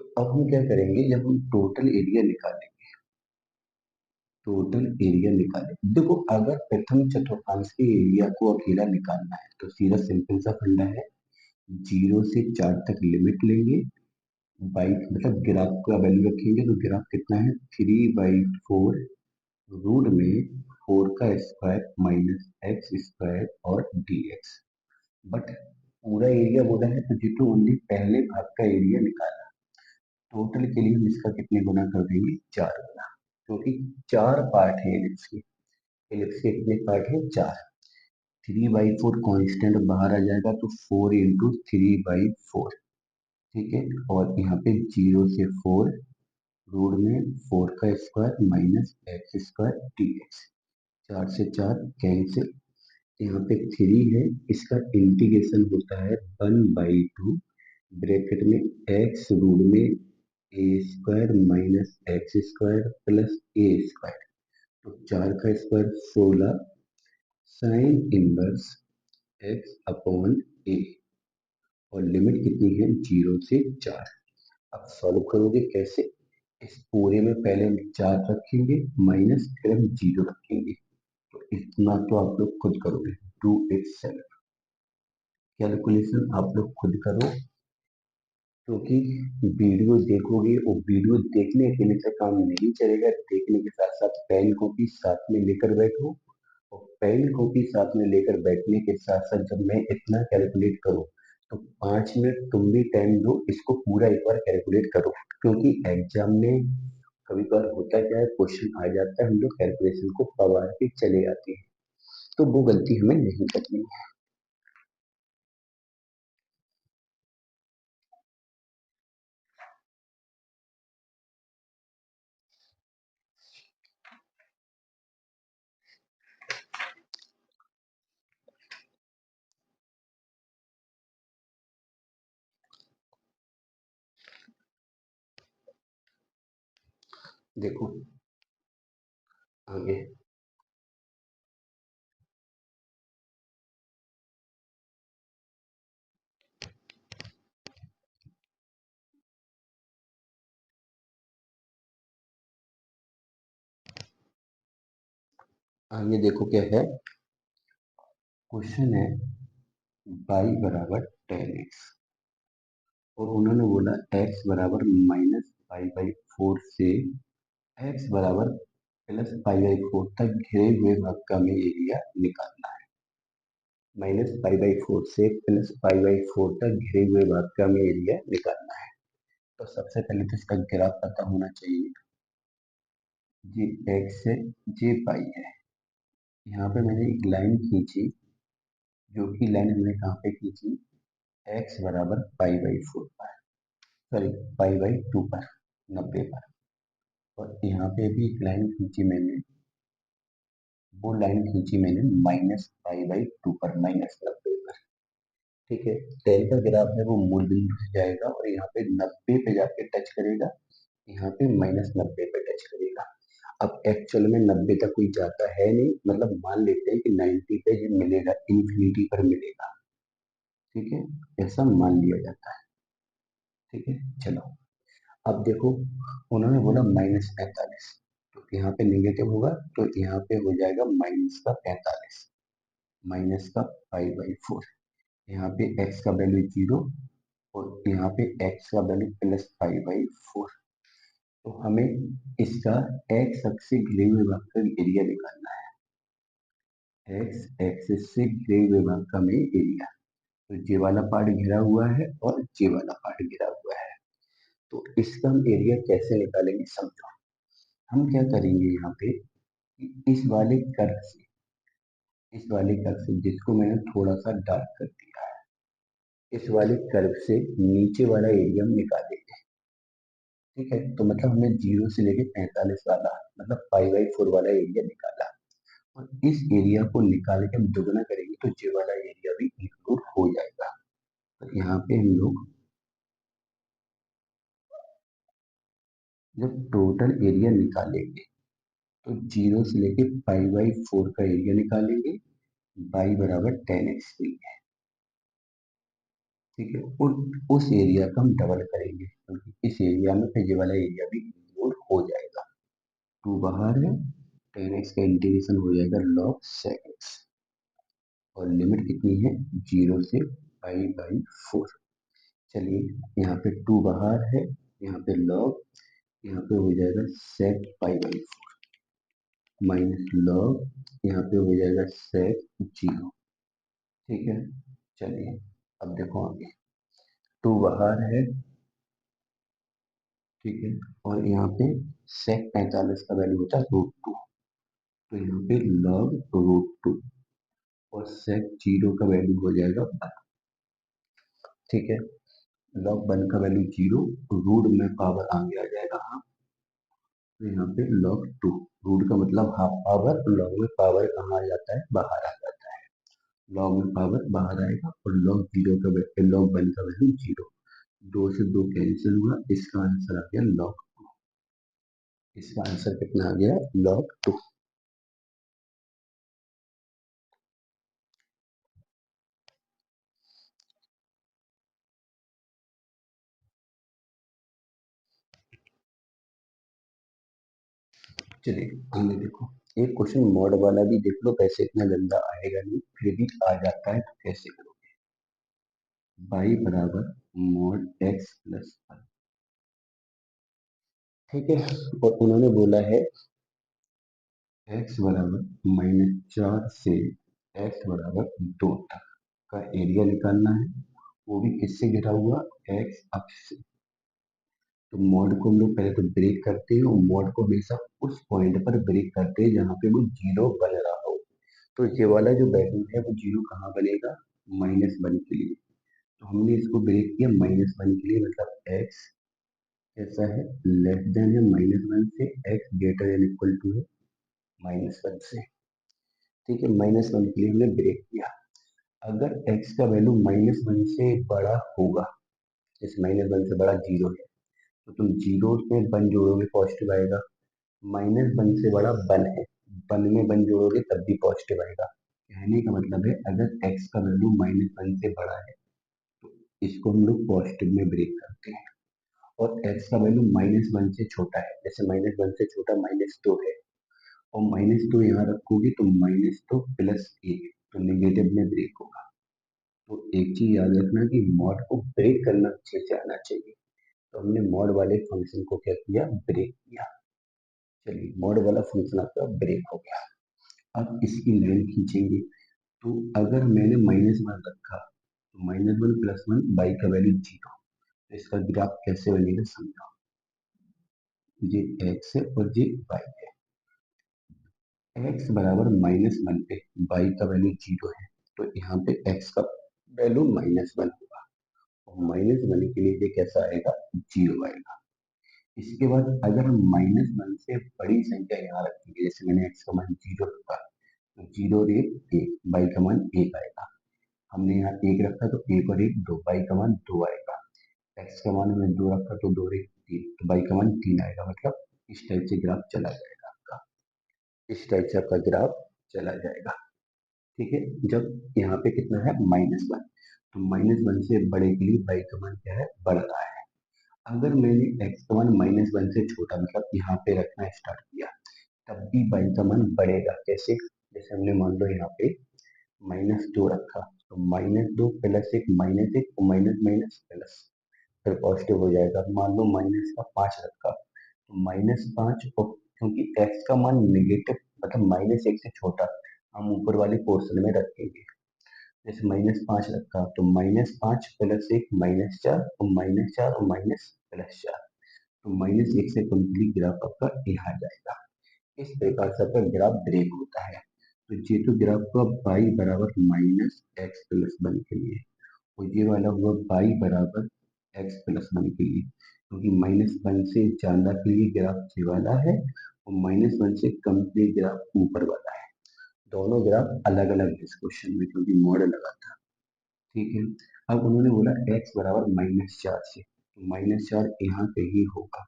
A: तो अब हम क्या करेंगे, जब हम टोटल एरिया निकालेंगे, टोटल एरिया निकालें, देखो अगर प्रथम चतुर्थांश के एरिया को अकेला निकालना है तो सीधा सिंपल सा फंडा है, 0 से 4 तक लिमिट लेंगे, बाई मतलब ग्राफ का वैल्यू रखेंगे तो ग्राफ कितना है, 3/4 रूट में 4 का स्क्वायर माइनस एक्स स्क्वायर और dx। बट पूरा एरिया बोला है तो जी तो ओनली पहले भाग का एरिया निकाला, टोटल के लिए हम इसका कितने गुना कर देंगे, 4 गुना, क्योंकि 4 पार्ट है एलिप्स के। एलिप्स के कितने पार्ट है, 4। 3/4 कांस्टेंट बाहर आ जाएगा, तो 4 × 3/4, ठीक है। और यहाँ पे 0 से 4, रूट में 4 का स्क्वायर माइनस x² dx, 4 से 4 कैंसिल। यहाँ पे 3 है, इसका इंटीग्रेशन होता है 1/2 ब्रैकेट में x रूट में a² minus x² plus a²। तो 4 का स्क्वायर 16 साइन इनवर्स x/a, और लिमिट कितनी है, 0 से 4। अब सॉल्व करोगे कैसे, इस पूरे में पहले हम 4 रखेंगे माइनस, फिर हम 0 रखेंगे। तो इतना तो आप लोग खुद करोगे, डू इट सेल्फ, कैलकुलेशन आप लोग खुद करो, क्योंकि वीडियो देखोगे और वीडियो देखने के लिए से काम नहीं चलेगा। देखने के साथ साथ पेन कॉपी साथ में लेकर बैठो, और पेन कॉपी साथ में लेकर बैठने के साथ साथ जब मैं इतना कैलकुलेट करूँ, तो 5 मिनट तुम भी टाइम दो, इसको पूरा एक बार कैलकुलेट करो, क्योंकि एग्जाम में कभी कभार होता क्या है, क्वेश्चन आ जाता है, हम लोग कैलकुलेशन को पवा के चले आते हैं, तो वो गलती हमें नहीं करनी है। देखो आगे, आगे देखो क्या है, क्वेश्चन है y बराबर 10x, और उन्होंने बोला x बराबर -π/4 से x बराबर +π/4 तक घिरे हुए भाग का हमें एरिया निकालना है। -π/4 से +π/4 तक घिरे हुए भाग का हमें एरिया निकालना है। तो सबसे पहले तो इसका ग्राफ पता होना चाहिए, ये x है, ये y है। यहाँ पे मैंने एक लाइन खींची, जो कि लाइन हमने कहाँ पे खींची, x बराबर π/4 पर, सॉरी π/2 पर, 90 पर। और यहाँ पे भी एक लाइन खींची मैंने, वो लाइन खींची मैंने -π/2 पर, -90 पर, ठीक है। 10 का ग्राफ है वो मूल बिंदु से जाएगा और यहाँ पे 90 पे जाके टच करेगा, यहाँ पे -90 पे टच करेगा। अब एक्चुअल में 90 तक कोई जाता है नहीं, मतलब मान लेते हैं कि 90 पे ये मिलेगा, इन्फिनिटी पर मिलेगा, ठीक है, ऐसा मान लिया जाता है, ठीक है। चलो अब देखो, उन्होंने बोला -45, तो यहाँ पे नेगेटिव होगा, तो यहाँ पे हो जाएगा -45, -π/4। यहाँ पे x का वैल्यू 0, और यहाँ पे x का वैल्यू +π/4। तो हमें इसका x अक्ष से घिरे हुए भाग का एरिया निकालना है, x एक्सिस से घिरे हुए भाग का हमें एरिया। तो ये वाला पार्ट घिरा हुआ है और ये वाला पार्ट घिरा हुआ है, तो इसका हम एरिया कैसे निकालेंगे समझो। हम क्या करेंगे यहाँ पे, इस वाले कर्व से, इस वाले कर्व से जिसको मैंने थोड़ा सा डार्क कर दिया है, इस वाले कर्व से नीचे वाला एरिया हम निकालेंगे, ठीक है। तो मतलब हमने 0 से लेके 45 वाला, मतलब π/4 वाला एरिया निकाला, और इस एरिया को निकाल के हम दुगना करेंगे, तो ये वाला एरिया भी इंक्लूड हो जाएगा। तो यहाँ पे हम लोग जब टोटल एरिया निकालेंगे, तो 0 से लेके π/4 का एरिया निकालेंगे, y बराबर 10x के लिए, ठीक है। और उस एरिया का हम डबल करेंगे, क्योंकि इस एरिया में फिर ये वाला एरिया भी इंक्लूड हो जाएगा। 2 बाहर है, 10x का इंटीग्रेशन हो जाएगा log sec x, और लिमिट कितनी है, 0 से π/4। चलिए यहाँ पे 2 बाहर है, यहाँ पे log, यहाँ पे हो जाएगा sec π/4 माइनस log, यहाँ पे हो जाएगा sec 0, ठीक है। चलिए अब देखो आगे, 2 बाहर है, ठीक है। और यहाँ पे sec 45 का वैल्यू होता है √2, तो यहाँ पे log √2 और sec 0 का वैल्यू हो जाएगा 1। ठीक है, log 1 का वैल्यू 0, रूट में पावर आगे आ जाएगा हाफ, तो यहाँ पे log 2, रूट का मतलब हाफ पावर, log में पावर कहाँ आ जाता है, बाहर आ जाता है, log में पावर बाहर आएगा, और log 0 का log 1 का वैल्यू 0, 2 से 2 कैंसिल हुआ, इसका आंसर आ गया log 2। इसका आंसर कितना आ गया, log 2। चलिए आगे देखो, एक क्वेश्चन मॉड वाला भी देख लो, वैसे इतना गंदा आएगा नहीं, फिर भी आ जाता है तो कैसे करो। y बराबर मॉड x प्लस 1। ठीक है, और उन्होंने बोला है x बराबर -4 से x बराबर 2 तक का एरिया निकालना है, वो भी किससे घिरा हुआ, x अक्ष से। तो मॉड को हम लोग पहले तो ब्रेक करते हैं, और मॉड को हमेशा उस पॉइंट पर ब्रेक करते हैं जहाँ पे वो जीरो बन रहा हो। तो ये वाला जो वैल्यू है वो जीरो कहाँ बनेगा, -1 के लिए। तो हमने इसको ब्रेक किया -1 के लिए, मतलब x कैसा है, लेस देन है -1 से, x greater than equal to है -1 से। ठीक है, -1 के लिए हमने ब्रेक किया। अगर x का वैल्यू -1 से बड़ा होगा, जैसे -1 से बड़ा जीरो है, तो तुम जीरो में वन जोड़ोगे पॉजिटिव आएगा, -1 से बड़ा वन है, वन में वन जोड़ोगे तब भी पॉजिटिव आएगा। कहने का मतलब है अगर x का वैल्यू -1 से बड़ा है तो इसको हम लोग पॉजिटिव में ब्रेक करते हैं, और x का वैल्यू -1 से छोटा है, जैसे -1 से छोटा -2 है, और -2 यहाँ रखोगे तो -2 प्लस 1, तो नेगेटिव में ब्रेक होगा। तो एक चीज याद रखना कि मॉड को ब्रेक करना अच्छे से आना चाहिए, तो हमने मॉड वाले फंक्शन को क्या किया, ब्रेक किया। चलिए, मॉड वाला फंक्शन आपका ब्रेक हो गया। अब इसकी लाइन खींचेंगे, तो अगर मैंने -1 रखा तो -1 प्लस 1 बाई का वैल्यू 0, तो इसका ग्राफ कैसे बनेगा समझाओ। ये x है और ये y है, x बराबर -1 पे y का वैल्यू 0 है, तो यहाँ पे x का वैल्यू -1 होगा, और -1 के लिए ये कैसा आएगा, 0 आएगा। इसके बाद अगर हम -1 से बड़ी संख्या यहाँ रखेंगे, जैसे मैंने x का मान 0 रखा, तो 0 और 1 y का मान 1 आएगा। हमने यहाँ 1 रखा तो 1 और 1 2, y का मान 2 आएगा। x का मान हमने 2 रखा तो 2 और 1 3, तो y का मान 3 आएगा। मतलब इस टाइप से ग्राफ चला जाएगा आपका, इस टाइप से आपका ग्राफ चला जाएगा। ठीक है, जब यहाँ पे कितना है, -1, तो -1 से बड़े के लिए y का मान क्या है, बढ़ रहा है। अगर मैंने x का मान -1 से छोटा, मतलब यहाँ पे रखना स्टार्ट किया, तब भी y का मान बढ़ेगा। कैसे, जैसे हमने मान लो यहाँ पे -2 रखा, तो -2 प्लस 1 -1, माइनस माइनस प्लस, फिर पॉजिटिव हो जाएगा। मान लो माइनस का 5 रखा, तो -5, और क्योंकि x का मान नेगेटिव मतलब -1 से छोटा, हम ऊपर वाले पोर्शन में रखेंगे। जैसे -5 रखा, तो -5 प्लस 1 -4, और -4 और माइनस प्लस 4, तो -1 से कंप्लीट ग्राफ आपका यहाँ आ जाएगा। इस प्रकार से आपका ग्राफ ब्रेक होता है। तो ये तो ग्राफ का y बराबर -x प्लस 1 के लिए, और ये वाला हुआ y बराबर x प्लस 1 के लिए, क्योंकि -1 से ज्यादा के लिए ग्राफ ये वाला है, और -1 से कम के लिए ग्राफ ऊपर वाला है। दोनों ग्राफ अलग अलग है इस क्वेश्चन में, क्योंकि मॉडल लगा था। ठीक है, अब उन्होंने बोला x बराबर -4 से, तो -4 यहाँ पे ही होगा।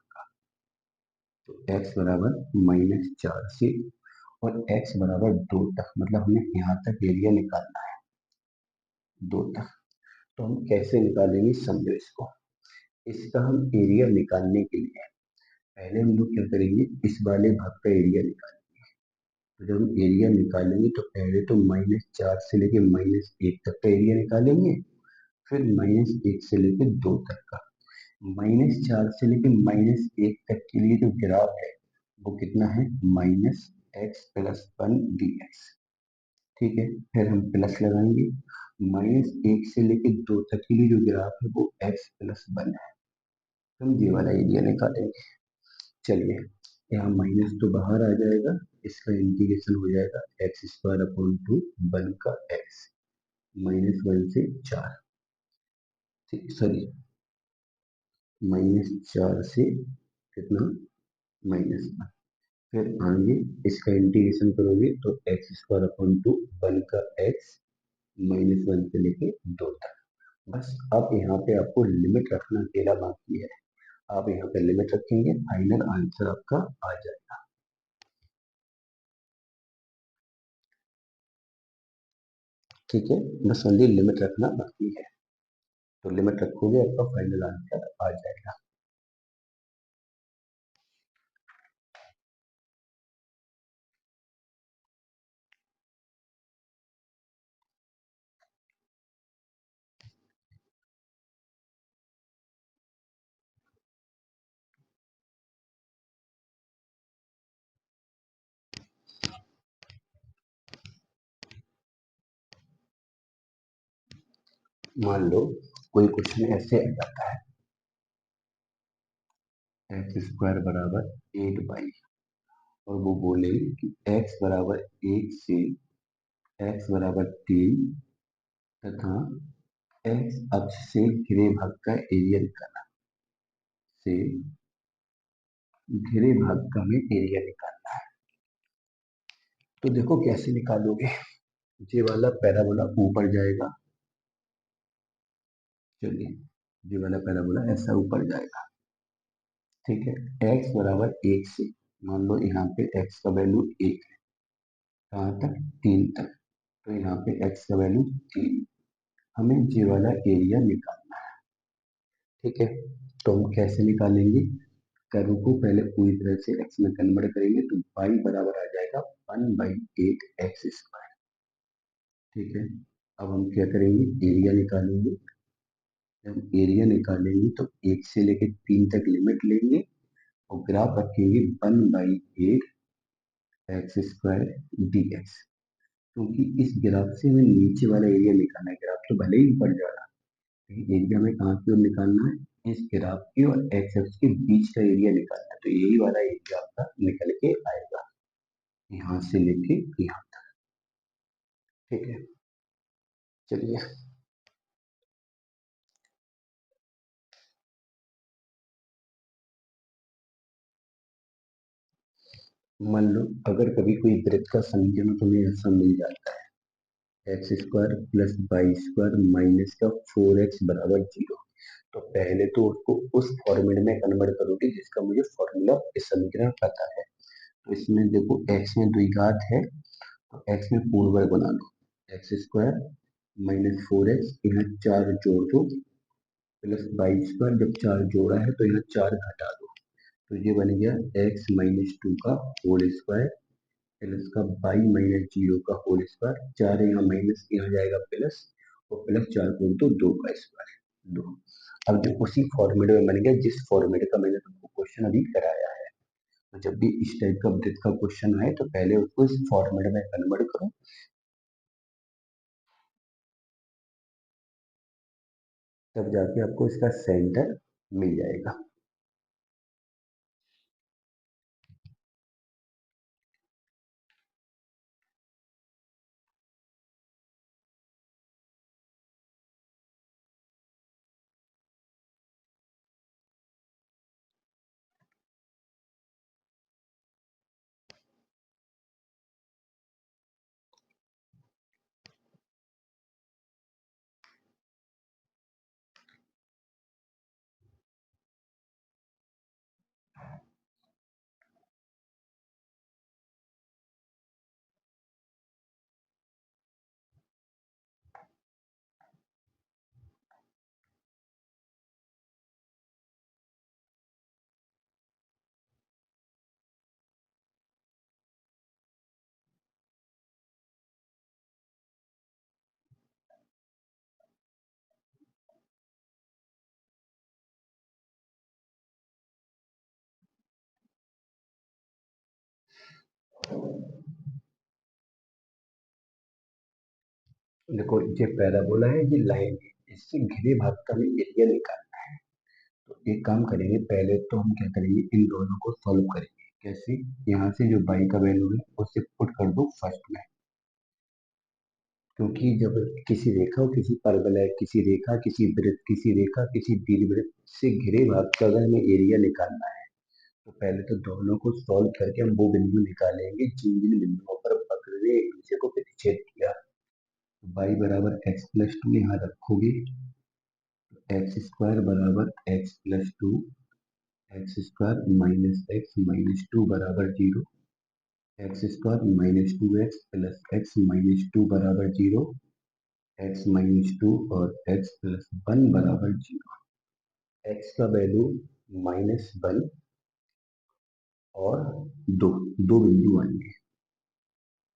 A: तो x बराबर -4 से और x बराबर 2 तक, मतलब हमें यहाँ तक एरिया निकालना है, 2 तक। तो हम कैसे निकालेंगे समझो इसको। इसका हम एरिया निकालने के लिए पहले हम लोग क्या करेंगे, इस वाले भाग का एरिया निकालेंगे। तो जब हम एरिया निकालेंगे तो पहले तो -4 से लेके -1 तक का एरिया निकालेंगे, फिर -1 से लेके 2 तक का। -4 से लेके -1 तक के लिए जो ग्राफ है वो कितना है, -x+1 dx। ठीक है, फिर हम प्लस लगाएंगे, -1 से लेके 2 तक के लिए जो ग्राफ है वो x+1 है। हम ये वाला एरिया निकालेंगे। चलिए, यहाँ माइनस तो बाहर आ जाएगा, इसका इंटीग्रेशन हो जाएगा x square upon two one का एक्स, -1 से 4, सॉरी, -4 से कितना, -1। फिर आगे इसका इंटीग्रेशन करोगे तो x square upon two one का एक्स, -1 से लेके 2 तक। बस अब यहाँ पे आपको लिमिट रखना अकेला बाकी है। आप यहाँ पे लिमिट रखेंगे, फाइनल आंसर आपका आ जाएगा। ठीक है, बस ओनली लिमिट रखना बाकी है, तो लिमिट रखोगे आपका फाइनल आंसर आ जाएगा। मान लो कोई क्वेश्चन ऐसे आ जाता है, एक्स स्क्वायर बराबर 8 बाई, और वो बोले कि एक्स बराबर 1 से एक्स बराबर 3 तथा एक्स अक्ष से घिरे भाग का एरिया निकालना, से घिरे भाग का हमें एरिया निकालना है। तो देखो कैसे निकालोगे, ये वाला पैराबोला ऊपर जाएगा, चलिए ये वाला पैराबोला ऐसा ऊपर जाएगा, ठीक है। एक्स बराबर 1 से, मान लो यहाँ पे एक्स का वैल्यू 1 है, कहाँ तक, 3 तक, तो यहाँ पे एक्स का वैल्यू 3, हमें ये वाला एरिया निकालना है। ठीक है, तो हम कैसे निकालेंगे, कर्व को पहले पूरी तरह से एक्स में कन्वर्ट करेंगे, तो y बराबर आ जाएगा 1/8 एक्स स्क्वायर। ठीक है, अब हम क्या करेंगे, एरिया निकालेंगे। जब एरिया निकालेंगे तो 1 से लेकर 3 तक लिमिट लेंगे, और ग्राफ रखेंगे 1/8 एक्स स्क्वायर डी एक्स, क्योंकि इस ग्राफ से हमें नीचे वाला एरिया निकालना है। ग्राफ तो भले ही ऊपर जा रहा है, एरिया में कहाँ की ओर निकालना है, इस ग्राफ के और एक्स एक्स के बीच का एरिया निकालना है, तो यही वाला एरिया आपका निकल के आएगा, यहाँ से लेके यहाँ तक। ठीक है, चलिए, मान लो अगर कभी कोई वृत्त का समीकरण तुम्हें ऐसा मिल जाता है, x square plus Y square minus का 4x बराबर 0, तो पहले तो उसको उस फॉर्मूले में कन्वर्ट करोगे जिसका मुझे फॉर्मूला इस समीकरण पता है। तो इसमें देखो x में द्विघात है, तो x में पूर्ण वर्ग बना दो, एक्स स्क्वायर -4x, यहाँ 4 जोड़ दो, प्लस वाई स्क्वायर, जब 4 जोड़ा है तो यहाँ 4 घटा दो, तो ये बन गया x-2 का होल स्क्वायर, प्लस का y-0 का होल स्क्वायर, 4 यहाँ माइनस, यहाँ जाएगा प्लस, और प्लस 4 गुण तो 2 का स्क्वायर, 2। अब जो उसी फॉर्मूले में बन गया जिस फॉर्मूले का मैंने तुमको क्वेश्चन अभी कराया है। तो जब भी इस टाइप का वृत्त का क्वेश्चन आए तो पहले उसको इस फॉर्मूले में कन्वर्ट करो, तब जाके आपको इसका सेंटर मिल जाएगा। देखो ये पैराबोला है, ये लाइन है, इससे घिरे भाग का हमें एरिया निकालना है। तो एक काम करेंगे, पहले तो हम क्या करेंगे, इन दोनों को सॉल्व करेंगे। कैसे? यहाँ से जो बाई का वैल्यू है उसे पुट कर दो फर्स्ट में, क्योंकि जब किसी रेखा और किसी परवलय, किसी रेखा किसी वृत्त, किसी रेखा किसी दीर्घवृत्त से घिरे भाग का अगर हमें एरिया निकालना है, तो पहले तो दोनों को सॉल्व करके हम वो बिंदु निकालेंगे जिन जिन बिंदुओं पर वक्र ने एक दूसरे को प्रतिच्छेद किया। y बराबर एक्स प्लस टू यहाँ रखोगे, एक्स स्क्वायर बराबर X plus two, X square minus two बराबर zero, X square minus two X plus X minus two बराबर जीरो, एक्स माइनस टू और एक्स प्लस वन बराबर जीरो। एक्स का value -1 और दो, दो बिंदु आएंगे,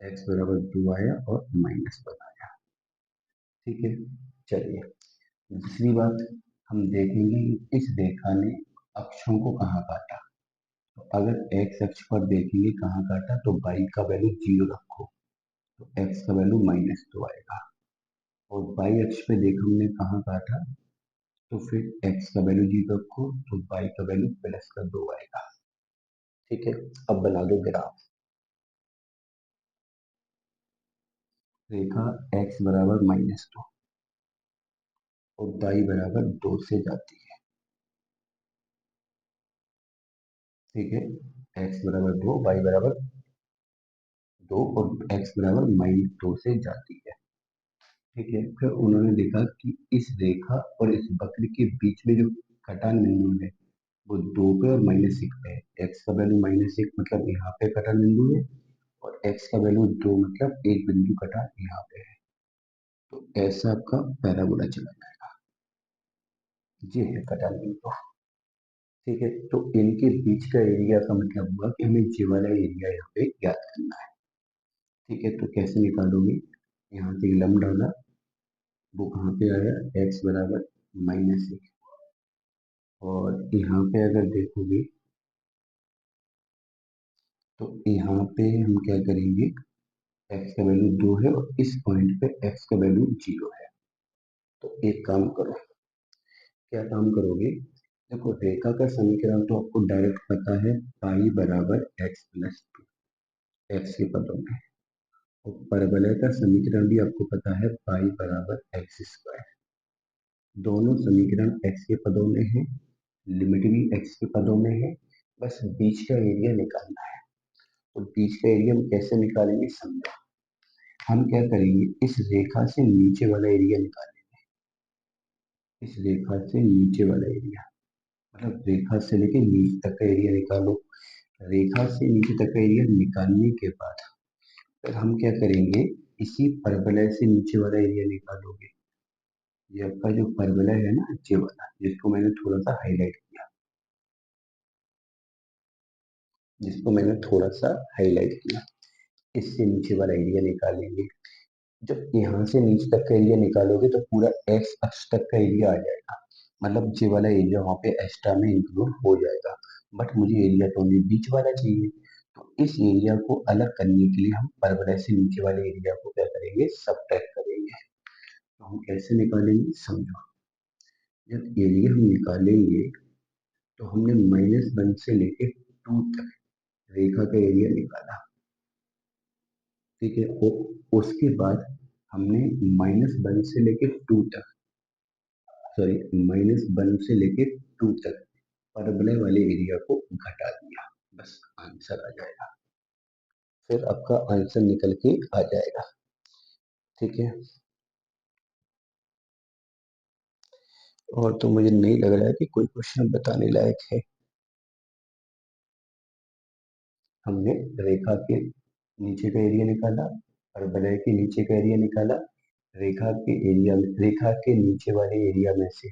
A: एक्स बराबर 2 आया और -1 आया। ठीक है, चलिए दूसरी बात हम देखेंगे, इस रेखा ने अक्षों को कहाँ काटा। तो अगर एक्स अक्ष पर देखेंगे कहाँ काटा, तो y का वैल्यू 0 रखो, तो x का वैल्यू -2 आएगा। और y अक्ष पे देखो हमने कहाँ काटा, तो फिर x का वैल्यू 0 रखो, तो y का वैल्यू +2 आएगा। ठीक है, अब बना दो ग्राफ। रेखा x बराबर -2 और y बराबर 2 से जाती है। ठीक है, x बराबर 2, y बराबर 2 और x बराबर -2 से जाती है। ठीक है, फिर उन्होंने देखा कि इस रेखा और इस वक्र के बीच में जो कटान बिंदु है वो 2 पे और -1 पे है। x का वैल्यू -1 मतलब यहाँ पे कटान बिंदु है, और x का वैल्यू 2 मतलब एक बिंदु कटान यहाँ पे है। तो ऐसा आपका पैराबोला चला जाएगा। ये है कटान बिंदु। ठीक है, तो इनके बीच का एरिया का मतलब हुआ कि हमें ये वाला एरिया यहाँ पे ज्ञात करना है। ठीक है, तो कैसे निकालोगे, यहाँ से लंब डाला, वो कहाँ पे आया, x बराबर -1, और यहाँ पे अगर देखोगे तो यहाँ पे हम क्या करेंगे, x का वैल्यू 2 है और इस पॉइंट पे x का वैल्यू 0 है। तो एक काम करो, क्या काम करोगे, देखो रेखा का समीकरण तो आपको डायरेक्ट पता है, पाई बराबर x प्लस टू, एक्स के पदों में। और परवलय का समीकरण भी आपको पता है, पाई बराबर एक्स स्क्वायर। दोनों समीकरण x के पदों में है, लिमिट भी x के पदों में है, बस बीच का एरिया निकालना है। तो बीच का एरिया हम कैसे निकालेंगे, समझो। हम क्या करेंगे, इस रेखा से नीचे वाला एरिया निकालेंगे। इस रेखा से नीचे वाला एरिया मतलब रेखा से लेके नीचे तक का एरिया निकालो। रेखा से नीचे तक का एरिया निकालने के बाद फिर हम क्या करेंगे, इसी परवलय से नीचे वाला एरिया निकालोगे। ये आपका जो परवलय है ना, ये वाला, जिसको मैंने थोड़ा सा हाईलाइट किया, इससे नीचे वाला एरिया निकालेंगे। जब यहाँ से नीचे तक का एरिया निकालोगे तो पूरा एक्स अक्ष तक का एरिया आ जाएगा, मतलब ये वाला एरिया वहाँ पे एक्स्ट्रा में इंक्लूड हो जाएगा। बट मुझे एरिया तो नहीं, बीच वाला चाहिए। तो इस एरिया को अलग करने के लिए हम परवलय से नीचे वाले एरिया को क्या करेंगे, सबट्रैक्ट करेंगे। तो हम कैसे निकालेंगे, समझो। जब एरिया हम निकालेंगे तो हमने -1 से लेके 2 तक रेखा का एरिया निकाला। ठीक है, उसके बाद हमने -1 से लेके 2 तक, सॉरी, -1 से लेके 2 तक परवलय वाले एरिया को घटा दिया। बस आंसर आ जाएगा, फिर आपका आंसर निकल के आ जाएगा। ठीक है, और तो मुझे नहीं लग रहा है कि कोई क्वेश्चन बताने लायक है। हमने रेखा के नीचे का एरिया निकाला, परवलय के नीचे का एरिया निकाला, रेखा के नीचे वाले एरिया में से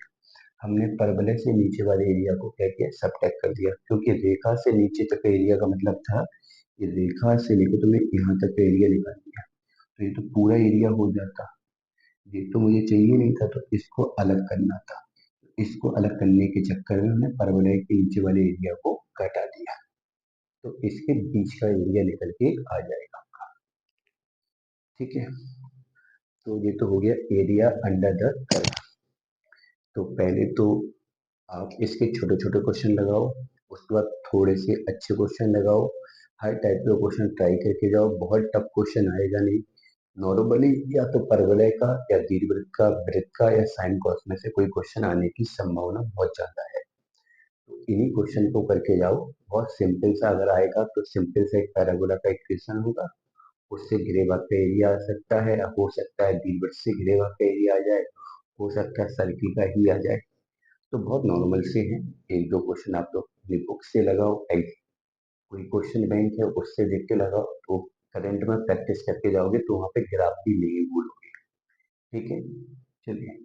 A: हमने परवलय से नीचे वाले एरिया को क्या किया, सबट्रैक्ट कर दिया। क्योंकि रेखा से नीचे तक का एरिया का मतलब था कि रेखा से लेकर तुमने यहाँ तक का एरिया निकाल दिया, तो ये तो पूरा एरिया हो जाता। ये तो मुझे चाहिए नहीं था, तो इसको अलग करना था। इसको अलग करने के चक्कर में हमने परवलय के नीचे वाले एरिया को घटा दिया, तो इसके बीच का एरिया निकल के आ जाएगा। ठीक है, तो ये तो हो गया एरिया अंडर द कर्व। तो पहले तो आप इसके छोटे-छोटे क्वेश्चन लगाओ, उसके बाद थोड़े से अच्छे क्वेश्चन लगाओ, हर टाइप के क्वेश्चन ट्राई करके जाओ, बहुत टफ क्वेश्चन आएगा नहीं। नॉर्मली या तो परवलय का या दीर्घवृत्त का, वृत्त का या साइन कॉस में से कोई क्वेश्चन आने की संभावना बहुत ज़्यादा है। तो इन्हीं क्वेश्चन को करके जाओ, बहुत सिंपल सा अगर आएगा तो सिंपल सा एक पैराबोला का इक्वेशन होगा, उससे घिरे भाग का एरिया आ सकता है, हो सकता है दीर्घवृत्त से घिरे भाग का एरिया आ जाए, हो सकता है सर्किल का ही आ जाए। तो बहुत नॉर्मल से हैं, एक दो क्वेश्चन आप लोग अपनी बुक से लगाओ, कोई क्वेश्चन बैंक है उससे देख के लगाओ, तो करंट में प्रैक्टिस करके जाओगे तो वहां पे गिराव भी नहीं भूलोगे। ठीक है, चलिए।